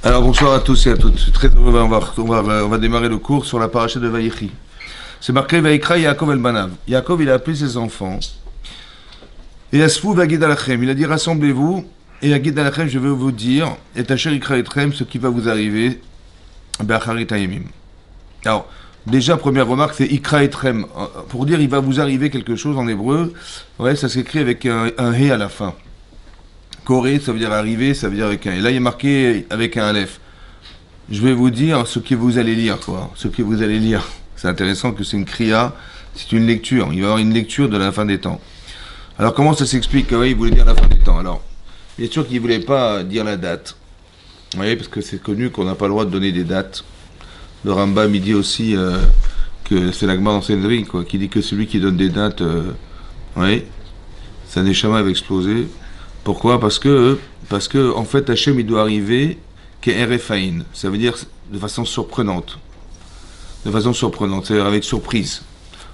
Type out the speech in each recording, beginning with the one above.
Alors bonsoir à tous et à toutes. Je suis très heureux. On va démarrer le cours sur la paracha de Vaïchi. C'est marqué Vaïkra Yaakov el Banav. Yaakov, il a appelé ses enfants. Et Asfou Vagid Alachem. Il a dit rassemblez-vous. Et Agid Alachem, je vais vous dire. Et Tacher Ikra Etrem, ce qui va vous arriver. Be'acharit Hayemim. Alors, déjà, première remarque, c'est Ikra Etrem. Pour dire il va vous arriver quelque chose en hébreu. Ouais, ça s'écrit avec un He à la fin. Koré, ça veut dire arriver, ça veut dire avec un. Et là, il est marqué avec un Aleph. Je vais vous dire ce que vous allez lire, quoi. Ce que vous allez lire. C'est intéressant que c'est une kriya, c'est une lecture. Il va y avoir une lecture de la fin des temps. Alors, comment ça s'explique? Ouais, il voulait dire la fin des temps. Alors, bien sûr qu'il ne voulait pas dire la date. Vous voyez, parce que c'est connu qu'on n'a pas le droit de donner des dates. Le Rambam, il dit aussi que c'est la Gemara dans Sanhedrin, quoi, qui dit que celui qui donne des dates, oui, sa neshama va exploser. Pourquoi? Parce que en fait, Hachem, il doit arriver qu'Erefaïn. Ça veut dire de façon surprenante. De façon surprenante, c'est-à-dire avec surprise.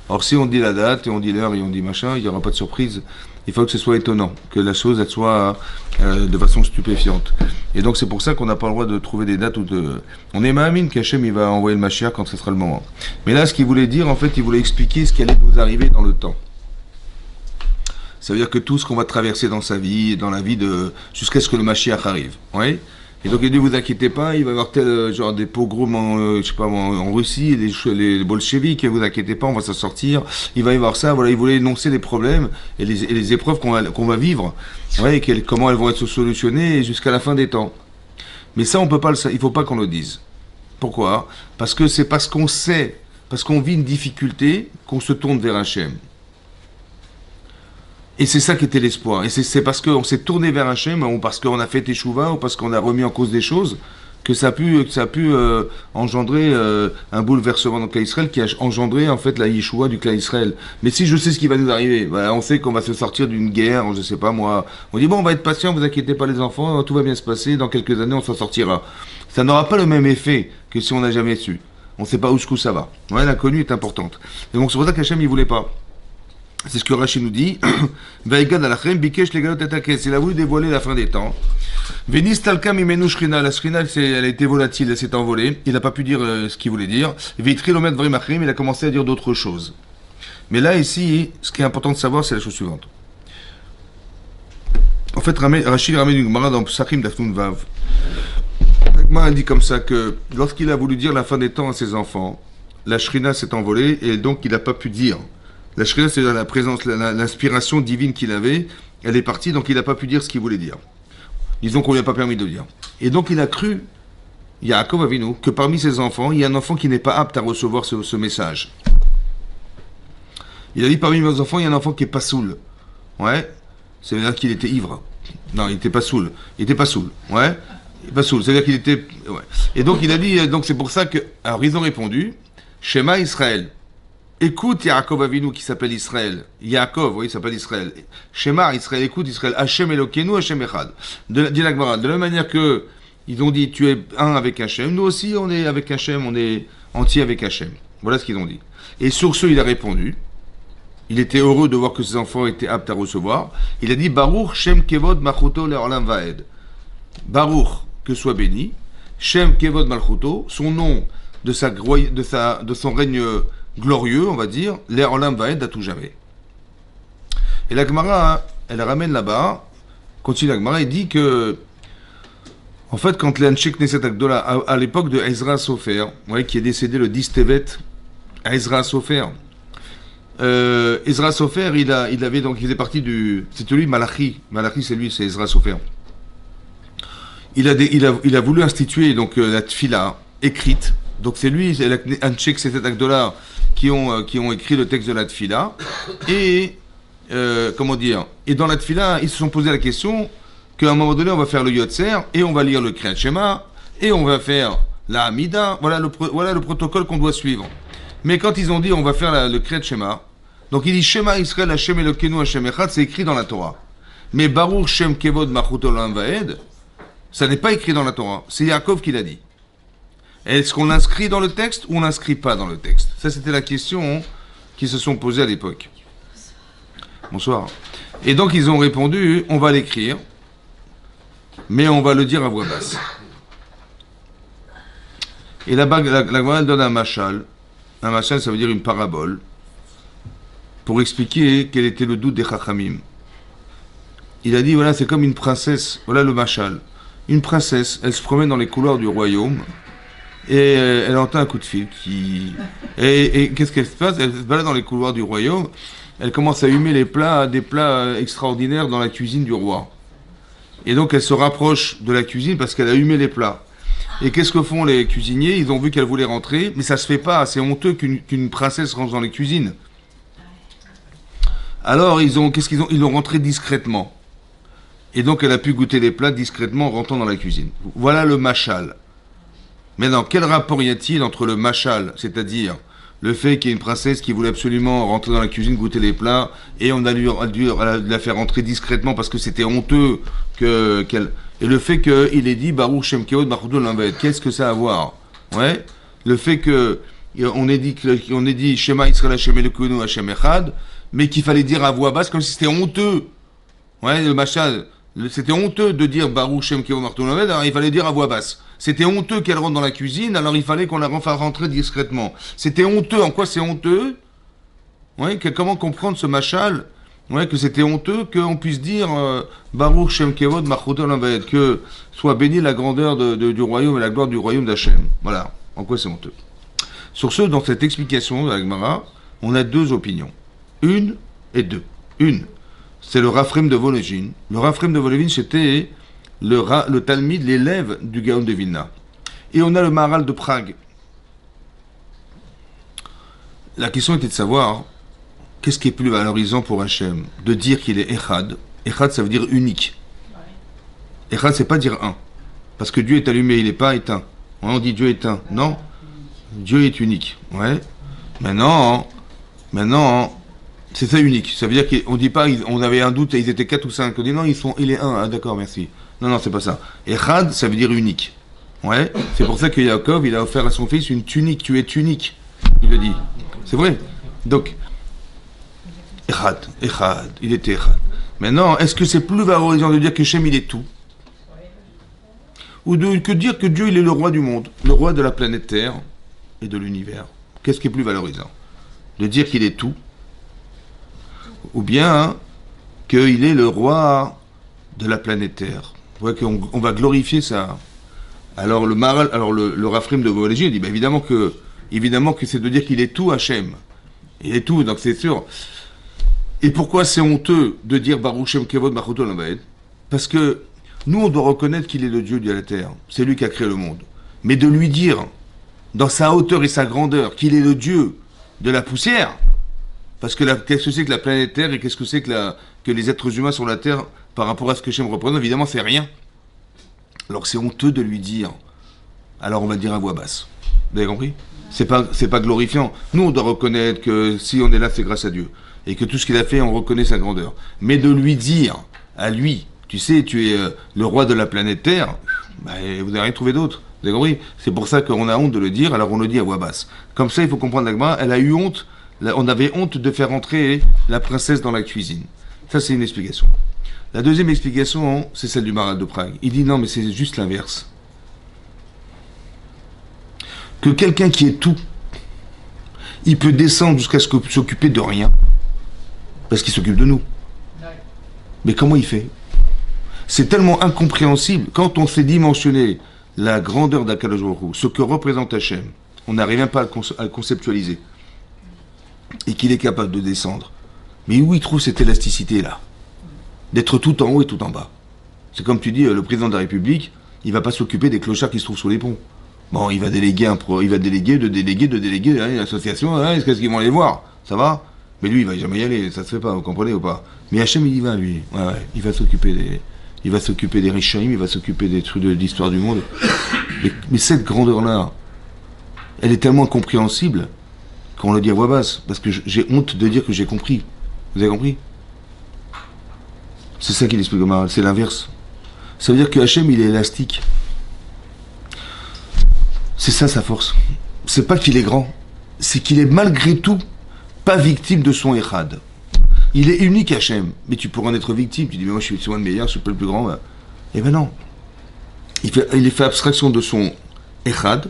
Or, si on dit la date, et on dit l'heure, et on dit machin, il n'y aura pas de surprise. Il faut que ce soit étonnant, que la chose, elle soit de façon stupéfiante. Et donc, c'est pour ça qu'on n'a pas le droit de trouver des dates ou de... On est ma'amine qu'Hachem, il va envoyer le Mashiach quand ce sera le moment. Mais là, ce qu'il voulait dire, en fait, il voulait expliquer ce qui allait nous arriver dans le temps. Ça veut dire que tout ce qu'on va traverser dans sa vie, dans la vie de... jusqu'à ce que le Mashiach arrive. Oui. Et donc il dit, vous inquiétez pas, il va y avoir tel genre des pogroms je sais pas, en Russie, les bolcheviks, vous inquiétez pas, on va s'en sortir. Il va y avoir ça, voilà, il voulait énoncer les problèmes et les épreuves qu'on va vivre. Ouais, et comment elles vont être solutionnées jusqu'à la fin des temps. Mais ça, on peut pas il faut pas qu'on le dise. Pourquoi? Parce que c'est parce qu'on sait, parce qu'on vit une difficulté, qu'on se tourne vers Hachem. Et c'est ça qui était l'espoir. Et c'est parce qu'on s'est tourné vers Hachem, ou parce qu'on a fait Teshuvah, ou parce qu'on a remis en cause des choses, que ça a pu engendrer un bouleversement dans le clan Israël qui a engendré en fait la Yeshua du clan Israël. Mais si je sais ce qui va nous arriver, voilà, on sait qu'on va se sortir d'une guerre, je sais pas moi. On dit bon, on va être patient, vous inquiétez pas les enfants, tout va bien se passer, dans quelques années on s'en sortira. Ça n'aura pas le même effet que si on n'a jamais su. On ne sait pas où ça va. Ouais, l'inconnu est importante. Et donc c'est pour ça qu'Hachem il voulait pas. C'est ce que Rashi nous dit. Il a voulu dévoiler la fin des temps. La Shrina, elle a été volatile, elle s'est envolée. Il n'a pas pu dire ce qu'il voulait dire. Il a commencé à dire d'autres choses. Mais là, ici, ce qui est important de savoir, c'est la chose suivante. En fait, Rashi ramène une Gemara dans Psachim d'Afnun Vav. La Gemara dit comme ça que lorsqu'il a voulu dire la fin des temps à ses enfants, la Shrina s'est envolée et donc il n'a pas pu dire. La Shrina, c'est la présence, l'inspiration divine qu'il avait, elle est partie, donc il n'a pas pu dire ce qu'il voulait dire. Disons qu'on lui a pas permis de dire. Et donc il a cru, Yaakov Avinu, que parmi ses enfants, il y a un enfant qui n'est pas apte à recevoir ce message. Il a dit parmi mes enfants, il y a un enfant qui est pas saoul. Ouais, c'est-à-dire qu'il était ivre. Non, il était pas saoul. Il était pas saoul. Ouais, pas saoul. C'est-à-dire qu'il était. Ouais. Et donc il a dit, donc c'est pour ça que. Alors ils ont répondu, Shema Israël. Écoute Yaakov Avinu qui s'appelle Israël. Yaakov, oui, il s'appelle Israël. Shema, Israël, écoute Israël. Hashem Elokeinu, Hashem Echad. Dit la Gemara. De la même manière que ils ont dit tu es un avec Hashem, nous aussi on est avec Hashem, on est entier avec Hashem. Voilà ce qu'ils ont dit. Et sur ce, il a répondu. Il était heureux de voir que ses enfants étaient aptes à recevoir. Il a dit Baruch Shem Kevod Malchuto Le'olam Vaed. Baruch, que soit béni. Shem Kevod Malchuto, son nom de son règne glorieux, on va dire, l'air olam va être à tout jamais. Et la Gemara, elle ramène là-bas, continue la Gemara, et dit que, en fait, quand l'Anshek Neset Agdola, à l'époque de Ezra Sofer, qui est décédé le 10 Tevet, Ezra Sofer, Ezra Sofer, il avait donc, il faisait partie c'était lui Malachi. Malachi, c'est lui, c'est Ezra Sofer. Il a voulu instituer donc la Tfila écrite. Donc c'est lui, c'est l'Anshek Neset Agdola qui ont écrit le texte de la Tfila. Et, comment dire, et dans la Tfila, ils se sont posé la question qu'à un moment donné, on va faire le Yotzer, et on va lire le Kriyat Shema, et on va faire la Hamida. Voilà le protocole qu'on doit suivre. Mais quand ils ont dit on va faire le Kriyat Shema, donc il dit Shema Israël Hashem Elokeinu Hashem Echad, c'est écrit dans la Torah. Mais Baruch Shem Kevod Malchuto Olam Vaed, ça n'est pas écrit dans la Torah. C'est Yaakov qui l'a dit. Est-ce qu'on l'inscrit dans le texte ou on l'inscrit pas dans le texte? Ça, c'était la question qui se sont posées à l'époque. Bonsoir. Et donc, ils ont répondu, on va l'écrire, mais on va le dire à voix basse. Et là-bas, la Gemara donne un mashal. Un mashal, ça veut dire une parabole, pour expliquer quel était le doute des Chachamim. Il a dit, voilà, c'est comme une princesse, voilà le mashal. Une princesse, elle se promène dans les couloirs du royaume, et elle entend un coup de fil qui... Et qu'est-ce qu'elle se passe? Elle se balade dans les couloirs du royaume, elle commence à humer des plats extraordinaires dans la cuisine du roi. Et donc elle se rapproche de la cuisine parce qu'elle a humé les plats. Et qu'est-ce que font les cuisiniers? Ils ont vu qu'elle voulait rentrer, mais ça se fait pas, c'est honteux qu'une princesse rentre dans les cuisines. Alors qu'est-ce qu'ils ont? Ils l'ont rentrée discrètement. Et donc elle a pu goûter les plats discrètement en rentrant dans la cuisine. Voilà le mashal. Maintenant, quel rapport y a-t-il entre le mashal, c'est-à-dire le fait qu'il y ait une princesse qui voulait absolument rentrer dans la cuisine, goûter les plats, et on a dû la faire rentrer discrètement parce que c'était honteux qu'elle... Et le fait qu'il ait dit Baruch Shem Kevod Machudol Lamed, qu'est-ce que ça a à voir? Ouais. Le fait qu'on ait dit Shema Israël Hashem Elokeinu Hashem Echad, mais qu'il fallait dire à voix basse comme si c'était honteux. Ouais, le mashal, c'était honteux de dire Baruch Shem Kevod Machudol Lamed, alors il fallait dire à voix basse. C'était honteux qu'elle rentre dans la cuisine, alors il fallait qu'on la fasse rentrer discrètement. C'était honteux. En quoi c'est honteux? Ouais, comment comprendre ce mashal? Ouais, que c'était honteux qu'on puisse dire Baruch Shem Kevod Machudol Lamed, que soit bénie la grandeur du royaume et la gloire du royaume d'Hachem. Voilà. En quoi c'est honteux? Sur ce, dans cette explication de la Gemara, on a deux opinions. Une et deux. Une, c'est le Raphaim de Vologine. Le Raphaim de Vologine, c'était le Talmide, l'élève du Gaon de Vilna. Et on a le Maharal de Prague. La question était de savoir qu'est-ce qui est plus valorisant pour Hachem? De dire qu'il est Echad. Echad, ça veut dire unique. Echad, c'est pas dire un. Parce que Dieu est allumé, il n'est pas éteint. On dit Dieu est un. Non. Dieu est unique. Ouais. Maintenant, c'est ça unique. Ça veut dire qu'on dit pas, on avait un doute, ils étaient 4 ou 5. On dit non, il est un. Ah, d'accord, merci. Non, c'est pas ça. Echad, ça veut dire unique. Ouais. C'est pour ça que Yaakov, il a offert à son fils une tunique. Tu es unique. Il le dit. C'est vrai. Donc, Echad, il était Echad. Maintenant, est-ce que c'est plus valorisant de dire que Shem, il est tout? Ou que dire que Dieu, il est le roi du monde, le roi de la planète Terre et de l'univers? Qu'est-ce qui est plus valorisant? De dire qu'il est tout? Ou bien qu'il est le roi de la planète Terre? Vous voyez qu'on va glorifier ça. Alors le Raphaim de Vologine dit évidemment que c'est de dire qu'il est tout Hachem. Il est tout, donc c'est sûr. Et pourquoi c'est honteux de dire Baruch Shem Kevod Machudol Lamed? Parce que nous, on doit reconnaître qu'il est le Dieu de la terre. C'est lui qui a créé le monde. Mais de lui dire, dans sa hauteur et sa grandeur, qu'il est le Dieu de la poussière, parce que qu'est-ce que c'est que la planète Terre et qu'est-ce que c'est que les êtres humains sur la Terre par rapport à ce que Shem représente? Évidemment, c'est rien. Alors c'est honteux de lui dire. Alors on va dire à voix basse. Vous avez compris? C'est pas glorifiant. Nous, on doit reconnaître que si on est là, c'est grâce à Dieu. Et que tout ce qu'il a fait, on reconnaît sa grandeur. Mais de lui dire, à lui, tu sais, tu es le roi de la planète Terre, vous n'avez rien trouvé d'autre. Vous avez compris? C'est pour ça qu'on a honte de le dire, alors on le dit à voix basse. Comme ça, il faut comprendre l'Agma, elle a eu honte, on avait honte de faire entrer la princesse dans la cuisine. Ça, c'est une explication. La deuxième explication, c'est celle du Maharal de Prague. Il dit non, mais c'est juste l'inverse. Que quelqu'un qui est tout, il peut descendre jusqu'à s'occuper de rien, parce qu'il s'occupe de nous. Mais comment il fait? C'est tellement incompréhensible. Quand on sait dimensionner la grandeur d'Akadosh Baruch Hu, ce que représente Hachem, on n'arrive même pas à le conceptualiser. Et qu'il est capable de descendre. Mais où il trouve cette élasticité-là? D'être tout en haut et tout en bas. C'est comme tu dis, le président de la République, il ne va pas s'occuper des clochards qui se trouvent sur les ponts. Bon, il va déléguer une association, qu'est-ce qu'ils vont aller voir? Ça va? Mais lui, il va jamais y aller, ça se fait pas, vous comprenez ou pas? Mais Hachem, il y va, lui. Ouais, il va s'occuper des Rishaim, il va s'occuper des trucs de l'histoire du monde. Mais cette grandeur-là, elle est tellement incompréhensible qu'on le dit à voix basse. Parce que j'ai honte de dire que j'ai compris. Vous avez compris? C'est ça qu'il explique au Maharal, c'est l'inverse. Ça veut dire que Hachem, il est élastique. C'est ça sa force. C'est pas qu'il est grand, c'est qu'il est malgré tout pas victime de son Echad. Il est unique Hachem, mais tu pourrais en être victime. Tu dis, mais moi je suis souvent le meilleur, je suis pas le plus grand. Eh ben non. Il fait abstraction de son Echad,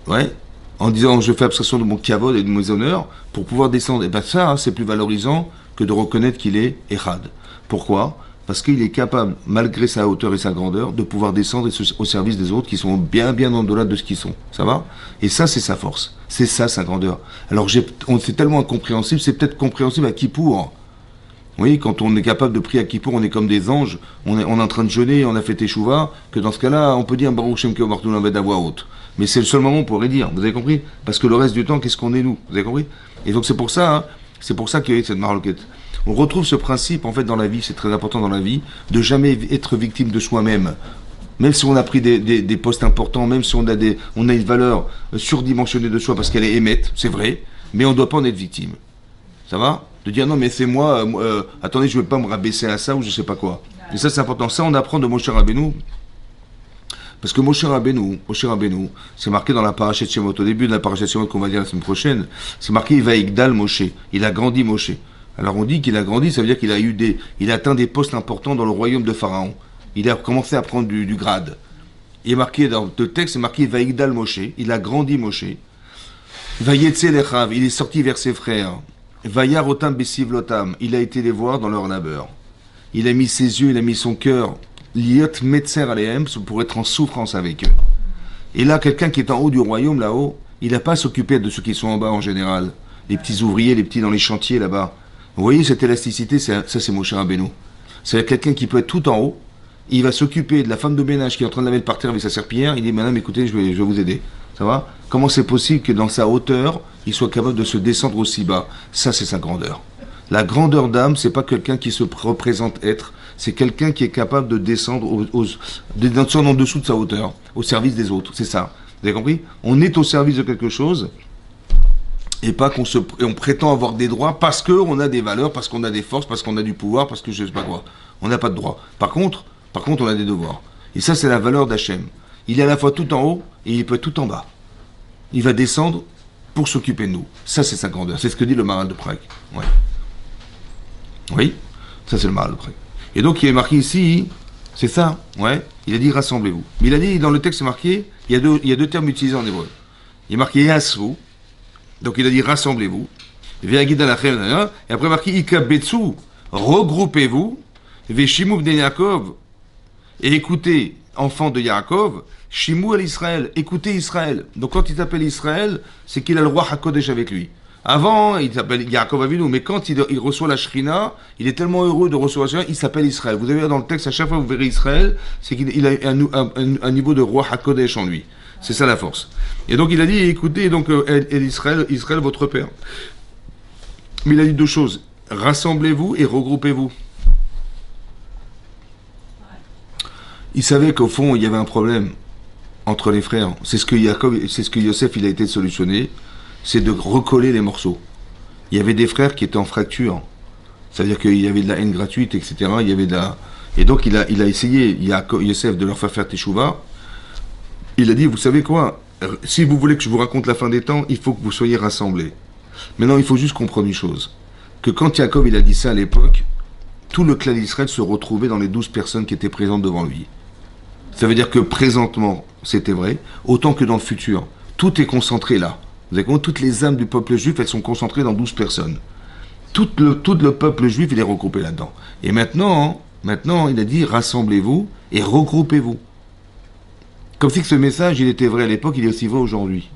Ouais, en disant je fais abstraction de mon kavod et de mes honneurs pour pouvoir descendre. Et bien ça, hein, c'est plus valorisant que de reconnaître qu'il est Echad. Pourquoi? Parce qu'il est capable, malgré sa hauteur et sa grandeur, de pouvoir descendre au service des autres qui sont bien, bien en delà de ce qu'ils sont. Ça va? Et ça, c'est sa force. C'est ça, sa grandeur. Alors, c'est tellement incompréhensible, c'est peut-être compréhensible à Kippour. Oui, quand on est capable de prier à Kippour, on est comme des anges, on est en train de jeûner, on a fait Teshuvah, que dans ce cas-là, on peut dire Baruch Shem Kevod Barthoul Aved à voix haute. Mais c'est le seul moment où on pourrait dire, vous avez compris? Parce que le reste du temps, qu'est-ce qu'on est nous? Vous avez compris? Et donc c'est pour ça qu'il y a cette marloquette. On retrouve ce principe, en fait, dans la vie, c'est très important dans la vie, de jamais être victime de soi-même. Même si on a pris des postes importants, même si on a une valeur surdimensionnée de soi parce qu'elle est émette, c'est vrai, mais on ne doit pas en être victime. Ça va? De dire non mais c'est moi, attendez je ne vais pas me rabaisser à ça ou je sais pas quoi. Et ça c'est important. Ça on apprend de Moshe Rabbeinu. Parce que Moshe Rabbeinu, c'est marqué dans la parashat Shemot, au début de la parashat Shemot qu'on va dire la semaine prochaine, c'est marqué Vaïgdal Moshe, il a grandi Moshe. Alors on dit qu'il a grandi, ça veut dire il a atteint des postes importants dans le royaume de Pharaon. Il a commencé à prendre du grade. Il est marqué dans le texte, c'est marqué Vaïgdal Moshe, il a grandi Moshe. Vayetze lechav, il est sorti vers ses frères. Vayarotam besivlotam, il a été les voir dans leur labeur. Il a mis ses yeux, il a mis son cœur, liot metzer alehem, pour être en souffrance avec eux. Et là, quelqu'un qui est en haut du royaume, là-haut, il n'a pas à s'occuper de ceux qui sont en bas en général. Les petits ouvriers, les petits dans les chantiers là-bas. Vous voyez cette élasticité, ça c'est Moshe Rabbeinu. C'est quelqu'un qui peut être tout en haut, il va s'occuper de la femme de ménage qui est en train de laver le parterre avec sa serpillière, il dit madame écoutez, je vais vous aider. Ça va? Comment c'est possible que dans sa hauteur, il soit capable de se descendre aussi bas? Ça, c'est sa grandeur. La grandeur d'âme, c'est pas quelqu'un qui se représente être, c'est quelqu'un qui est capable de descendre en dessous de sa hauteur, au service des autres. C'est ça. Vous avez compris? On est au service de quelque chose, et pas on prétend avoir des droits parce qu'on a des valeurs, parce qu'on a des forces, parce qu'on a du pouvoir, parce que je sais pas quoi. On n'a pas de droits. Par contre, on a des devoirs. Et ça, c'est la valeur d'Hachem. Il est à la fois tout en haut et il peut être tout en bas. Il va descendre pour s'occuper de nous. Ça, c'est sa grandeur. C'est ce que dit le Maharal de Prague. Ouais. Oui, ça, c'est le Maharal de Prague. Et donc, il est marqué ici, c'est ça. Ouais. Il a dit rassemblez-vous. Mais il a dit, dans le texte, c'est marqué, il y a deux termes utilisés en hébreu. Il est marqué yasru. Donc, il a dit rassemblez-vous. Et après, marqué ikabetsu. Regroupez-vous. Veshimu bnei Yaakov. Et écoutez, enfants de Yaakov, Shimou à l'Israël, écoutez Israël. Donc quand il s'appelle Israël, c'est qu'il a le roi HaKodesh avec lui. Avant, il s'appelle Yaakov Avinu, mais quand il reçoit la Shrina, il est tellement heureux de recevoir la Shrina, il s'appelle Israël. Vous avez dans le texte, à chaque fois que vous verrez Israël, c'est qu'il a un niveau de roi HaKodesh en lui. C'est ça la force. Et donc il a dit, écoutez, donc Israël, votre père. Mais il a dit deux choses, rassemblez-vous et regroupez-vous. Il savait qu'au fond, il y avait un problème entre les frères. C'est ce que Yosef, il a été solutionné, c'est de recoller les morceaux. Il y avait des frères qui étaient en fracture. C'est-à-dire qu'il y avait de la haine gratuite, etc. Il y avait Et donc, il a essayé, Yosef, de leur faire Teshuvah. Il a dit, vous savez quoi? Si vous voulez que je vous raconte la fin des temps, il faut que vous soyez rassemblés. Maintenant, il faut juste comprendre une chose. Que quand Yaakov, il a dit ça à l'époque, tout le clan d'Israël se retrouvait dans les 12 personnes qui étaient présentes devant lui. Ça veut dire que présentement, c'était vrai, autant que dans le futur. Tout est concentré là. Vous avez compris, toutes les âmes du peuple juif, elles sont concentrées dans 12 personnes. Tout le peuple juif, il est regroupé là-dedans. Et maintenant, il a dit, rassemblez-vous et regroupez-vous. Comme si que ce message, il était vrai à l'époque, il est aussi vrai aujourd'hui.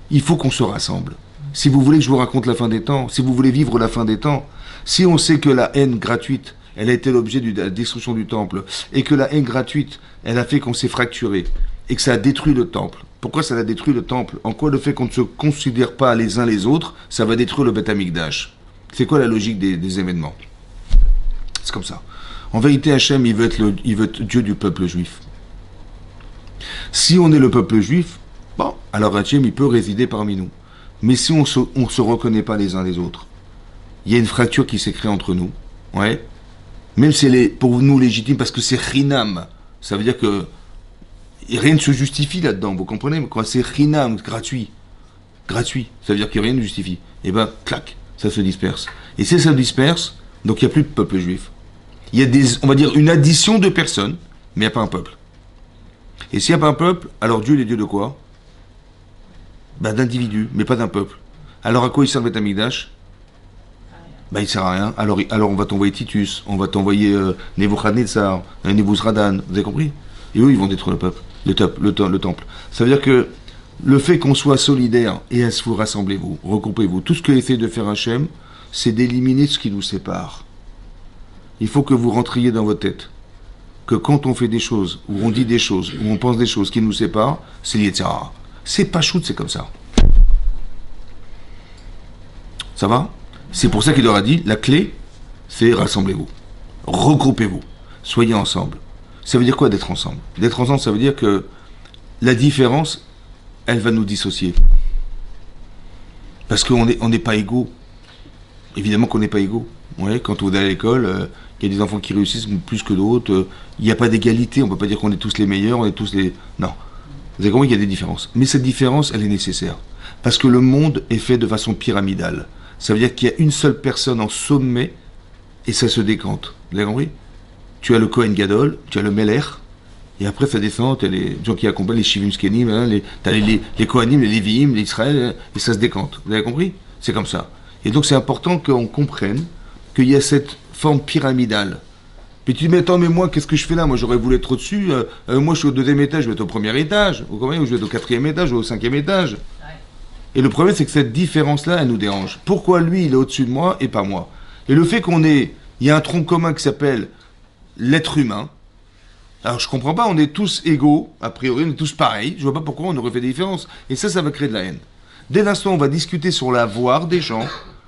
Il faut qu'on se rassemble. Si vous voulez que je vous raconte la fin des temps, si vous voulez vivre la fin des temps, si on sait que la haine gratuite, elle a été l'objet de la destruction du temple, et que la haine gratuite, elle a fait qu'on s'est fracturé, et que ça a détruit le temple. Pourquoi ça a détruit le temple? En quoi le fait qu'on ne se considère pas les uns les autres, ça va détruire le Beth Amikdash? C'est quoi la logique des événements? C'est comme ça. En vérité, Hachem, il veut être Dieu du peuple juif. Si on est le peuple juif, bon, alors Hachem, il peut résider parmi nous. Mais si on ne se reconnaît pas les uns les autres, il y a une fracture qui s'est créée entre nous. Ouais. Même si elle est pour nous légitime, parce que c'est Rinam. Ça veut dire que rien ne se justifie là-dedans, vous comprenez? Quand c'est Rinam, gratuit. Gratuit. Ça veut dire que rien ne justifie. Et ben, clac, ça se disperse. Et si ça se disperse, donc il n'y a plus de peuple juif. Il y a on va dire, une addition de personnes, mais il n'y a pas un peuple. Et s'il n'y a pas un peuple, alors Dieu, il est Dieu de quoi? Bah, d'individus, mais pas d'un peuple. Alors à quoi il sert le Beth Amikdash? Bah, il sert à rien. Alors on va t'envoyer Titus, on va t'envoyer Nebuchadnezzar, Nebuzradan, vous avez compris? Et eux, ils vont détruire le peuple, le temple. Ça veut dire que le fait qu'on soit solidaire, et à vous rassemblez-vous, regroupez-vous, tout ce que essaie de faire Hachem, c'est d'éliminer ce qui nous sépare. Il faut que vous rentriez dans votre tête que quand on fait des choses, ou on dit des choses, ou on pense des choses qui nous séparent, c'est l'Yetzirah. C'est pas shoot, c'est comme ça. Ça va? C'est pour ça qu'il leur a dit, la clé, c'est rassemblez-vous. Regroupez-vous. Soyez ensemble. Ça veut dire quoi d'être ensemble? D'être ensemble, ça veut dire que la différence, elle va nous dissocier. Parce qu'on n'est pas égaux. Évidemment qu'on n'est pas égaux. Ouais, quand on est à l'école, il y a des enfants qui réussissent plus que d'autres. Il n'y a pas d'égalité. On ne peut pas dire qu'on est tous les meilleurs, on est tous les... Non. Vous avez compris qu'il y a des différences. Mais cette différence, elle est nécessaire. Parce que le monde est fait de façon pyramidale. Ça veut dire qu'il y a une seule personne en sommet et ça se décante. Vous avez compris? Tu as le Kohen Gadol, tu as le Meler, et après ça descend, tu as les gens qui accompagnent les Shivim Skenim, hein, tu as les Kohanim, les Léviim, les Israël, et ça se décante. Vous avez compris? C'est comme ça. Et donc c'est important qu'on comprenne qu'il y a cette forme pyramidale. Puis tu dis, mais attends, mais moi, qu'est-ce que je fais là? Moi, j'aurais voulu être au-dessus. Moi, je suis au deuxième étage, je vais être au premier étage. Ou combien? Ou je vais être au quatrième étage, ou au cinquième étage. Et le problème, c'est que cette différence-là, elle nous dérange. Pourquoi lui, il est au-dessus de moi et pas moi? Et le fait il y a un tronc commun qui s'appelle l'être humain. Alors, je comprends pas, on est tous égaux, a priori, on est tous pareils. Je vois pas pourquoi on aurait fait des différences. Et ça va créer de la haine. Dès l'instant où on va discuter sur l'avoir des gens,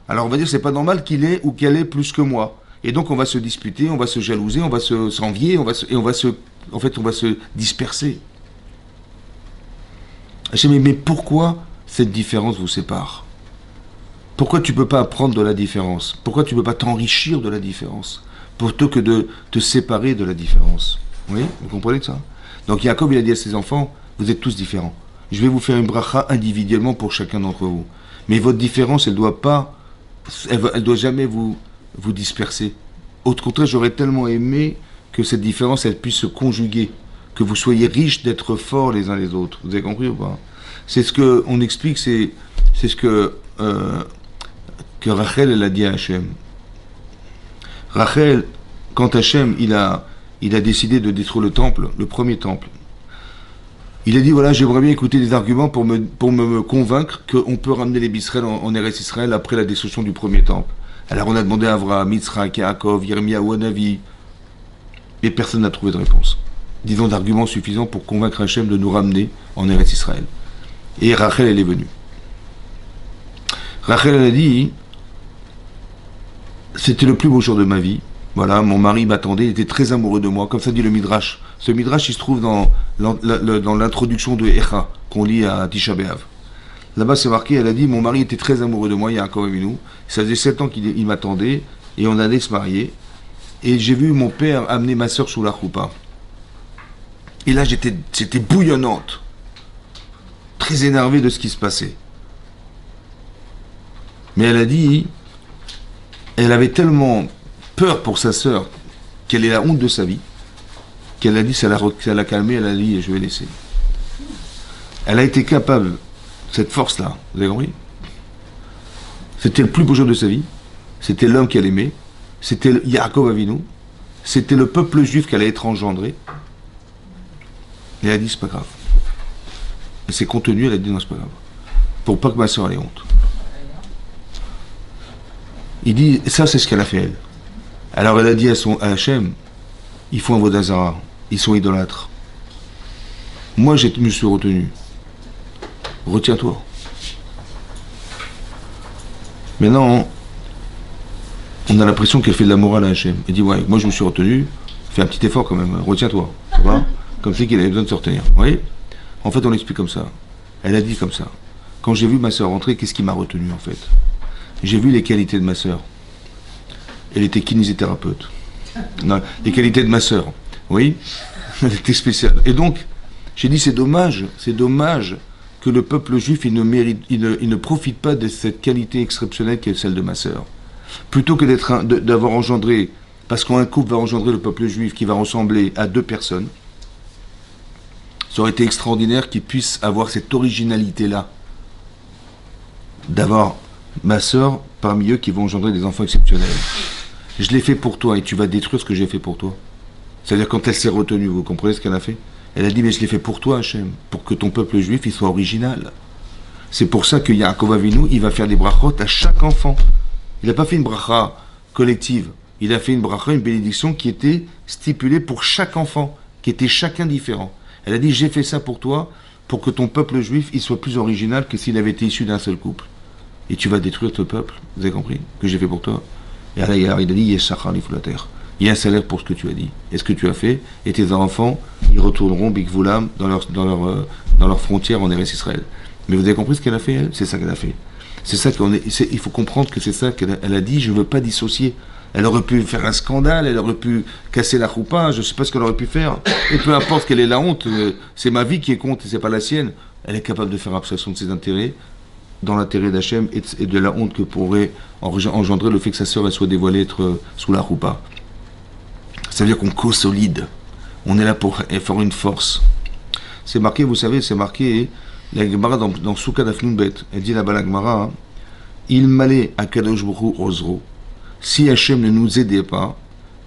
alors on va dire, c'est pas normal qu'il ait ou qu'elle ait plus que moi. Et donc, on va se disputer, on va se jalouser, on va s'envier, on va se disperser. Je dis, mais pourquoi cette différence vous sépare? Pourquoi tu ne peux pas apprendre de la différence? Pourquoi tu ne peux pas t'enrichir de la différence? Plutôt que de te séparer de la différence. Oui, vous comprenez ça? Donc Jacob, il a dit à ses enfants, vous êtes tous différents. Je vais vous faire une bracha individuellement pour chacun d'entre vous. Mais votre différence, elle doit jamais vous disperser. Au contraire, j'aurais tellement aimé que cette différence, elle puisse se conjuguer. Que vous soyez riches d'être forts les uns les autres. Vous avez compris ou pas? C'est ce qu'on explique, c'est ce que Rachel, elle a dit à Hachem. Rachel, quand Hachem, il a décidé de détruire le temple, le premier temple, il a dit, voilà, j'aimerais bien écouter des arguments pour me convaincre qu'on peut ramener les Israël en Eretz Israël après la destruction du premier temple. Alors on a demandé à Avraham, Yitzhak, Yaakov, Yeremia, Navi, et personne n'a trouvé de réponse. Disons d'arguments suffisants pour convaincre Hachem de nous ramener en Eretz Israël. Et Rachel, elle est venue. Rachel, elle a dit, c'était le plus beau jour de ma vie. Voilà, mon mari m'attendait, il était très amoureux de moi, comme ça dit le Midrash. Ce Midrash, il se trouve dans l'introduction de Echa, qu'on lit à Tisha B'Av. Là-bas, c'est marqué, elle a dit, mon mari était très amoureux de moi, il y a encore nous. Ça faisait 7 ans qu'il m'attendait, et on allait se marier. Et j'ai vu mon père amener ma soeur sous la choupa. Et là, j'étais bouillonnante. Très énervée de ce qui se passait. Mais elle a dit, elle avait tellement peur pour sa sœur qu'elle ait la honte de sa vie, qu'elle a dit, ça l'a calmée, elle a dit, je vais laisser. Elle a été capable, cette force-là, vous avez compris? C'était le plus beau jour de sa vie, c'était l'homme qu'elle aimait, c'était Yaakov Avinu, c'était le peuple juif qu'elle allait être engendré. Et elle a dit, c'est pas grave. Elle s'est contenue, elle a dit, non, c'est pas grave. Pour pas que ma soeur ait honte. Il dit, ça c'est ce qu'elle a fait elle. Alors elle a dit à Hachem, ils font un vodazara, ils sont idolâtres. Moi je me suis retenu. Retiens-toi. Maintenant, on a l'impression qu'elle fait de la morale à Hachem. Elle dit, ouais, moi je me suis retenu, fais un petit effort quand même, retiens-toi. Tu vois? Comme si qu'elle avait besoin de se retenir. Vous voyez? En fait, on l'explique comme ça. Elle a dit comme ça. Quand j'ai vu ma sœur rentrer, qu'est-ce qui m'a retenu en fait? J'ai vu les qualités de ma sœur. Elle était kinésithérapeute. Non, les qualités de ma sœur. Oui, elle était spéciale. Et donc, j'ai dit, c'est dommage que le peuple juif, il ne profite pas de cette qualité exceptionnelle qui est celle de ma sœur. Plutôt que d'avoir engendré, parce qu'un couple va engendrer le peuple juif qui va ressembler à 2 personnes, ça aurait été extraordinaire qu'ils puissent avoir cette originalité-là. d'avoir ma sœur parmi eux qui vont engendrer des enfants exceptionnels. Je l'ai fait pour toi et tu vas détruire ce que j'ai fait pour toi. C'est-à-dire quand elle s'est retenue, vous comprenez ce qu'elle a fait? Elle a dit, mais je l'ai fait pour toi, Hachem, pour que ton peuple juif, il soit original. C'est pour ça que Yaakov Avinu, il va faire des brachot à chaque enfant. Il n'a pas fait une bracha collective. Il a fait une bracha, une bénédiction qui était stipulée pour chaque enfant, qui était chacun différent. Elle a dit, j'ai fait ça pour toi, pour que ton peuple juif, il soit plus original que s'il avait été issu d'un seul couple. Et tu vas détruire ton peuple, vous avez compris, que j'ai fait pour toi. Et là, il a dit, Yeshachar Lifulater. Il y a un salaire pour ce que tu as dit. Et ce que tu as fait, et tes enfants, ils retourneront Bikvulam dans leurs frontières en Eretz Israël. Mais vous avez compris ce qu'elle a fait, elle? C'est ça qu'elle a fait. C'est ça il faut comprendre que c'est ça qu'elle a dit, je ne veux pas dissocier. Elle aurait pu faire un scandale, elle aurait pu casser la choupa, je ne sais pas ce qu'elle aurait pu faire. Et peu importe quelle est la honte, c'est ma vie qui est compte et c'est pas la sienne. Elle est capable de faire abstraction de ses intérêts, dans l'intérêt d'Hachem et de la honte que pourrait engendrer le fait que sa sœur elle soit dévoilée être sous la choupa. Ça veut dire qu'on co-solide. On est là pour faire une force. C'est marqué, vous savez, c'est marqué, la Gemara dans Souka d'Afnun Bet, elle dit là-bas la Gemara, hein, il m'allait à Kadosh Baruch Hu Ozro. Si Hachem ne nous aidait pas,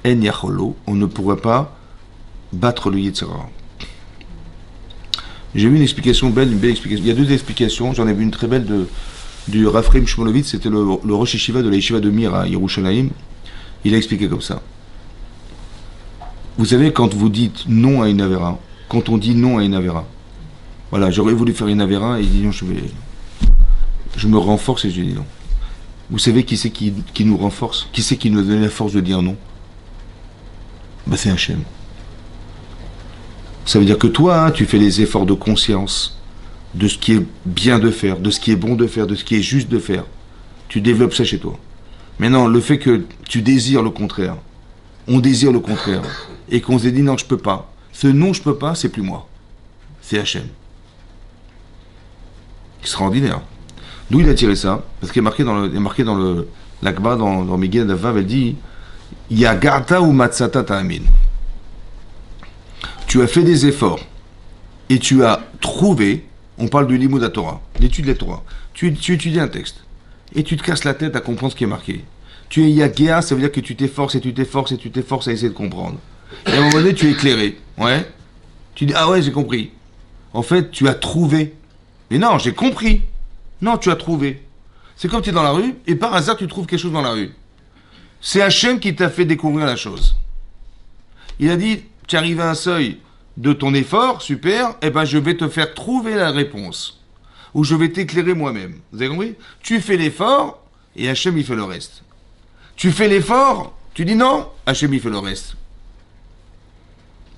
En Yacholo, on ne pourrait pas battre le Yetzirah. J'ai vu une explication belle, une belle explication. Il y a deux explications. J'en ai vu une très belle du Raphaim Shmolovitz, c'était le Rosh Yeshiva de la Yeshiva de Mir à Yerushalayim. Il a expliqué comme ça. Vous savez, quand vous dites non à une Avera, quand on dit non à une Avera, voilà, j'aurais voulu faire une Avera et il dit non, je me renforce et je dis non. Vous savez qui c'est qui nous renforce? Qui c'est qui nous donne la force de dire non? Ben, c'est Hachem. Ça veut dire que toi, hein, tu fais les efforts de conscience de ce qui est bien de faire, de ce qui est bon de faire, de ce qui est juste de faire. Tu développes ça chez toi. Maintenant, le fait que tu désires le contraire, on désire le contraire, et qu'on se dit non, je peux pas. Ce non, je peux pas, c'est plus moi. C'est Hachem. Extraordinaire. D'où il a tiré ça? Parce qu'il est marqué dans l'Akba, dans Miguel Davav, elle dit Yagarta ou Matsata Ta'amin. Tu as fait des efforts et tu as trouvé, on parle du Limud Torah, l'étude de la Torah. Tu étudies un texte et tu te casses la tête à comprendre ce qui est marqué. Tu es Yagéa, ça veut dire que tu t'efforces et tu t'efforces et tu t'efforces à essayer de comprendre. Et à un moment donné, tu es éclairé. Ouais. Tu dis, ah ouais, j'ai compris. En fait, tu as trouvé. Mais non, j'ai compris. Non, tu as trouvé. C'est comme tu es dans la rue et par hasard, tu trouves quelque chose dans la rue. C'est Hachem qui t'a fait découvrir la chose. Il a dit, tu arrives à un seuil de ton effort, super, et ben je vais te faire trouver la réponse. Ou je vais t'éclairer moi-même. Vous avez compris? Tu fais l'effort et Hachem il fait le reste. Tu fais l'effort, tu dis non, Hachem il fait le reste.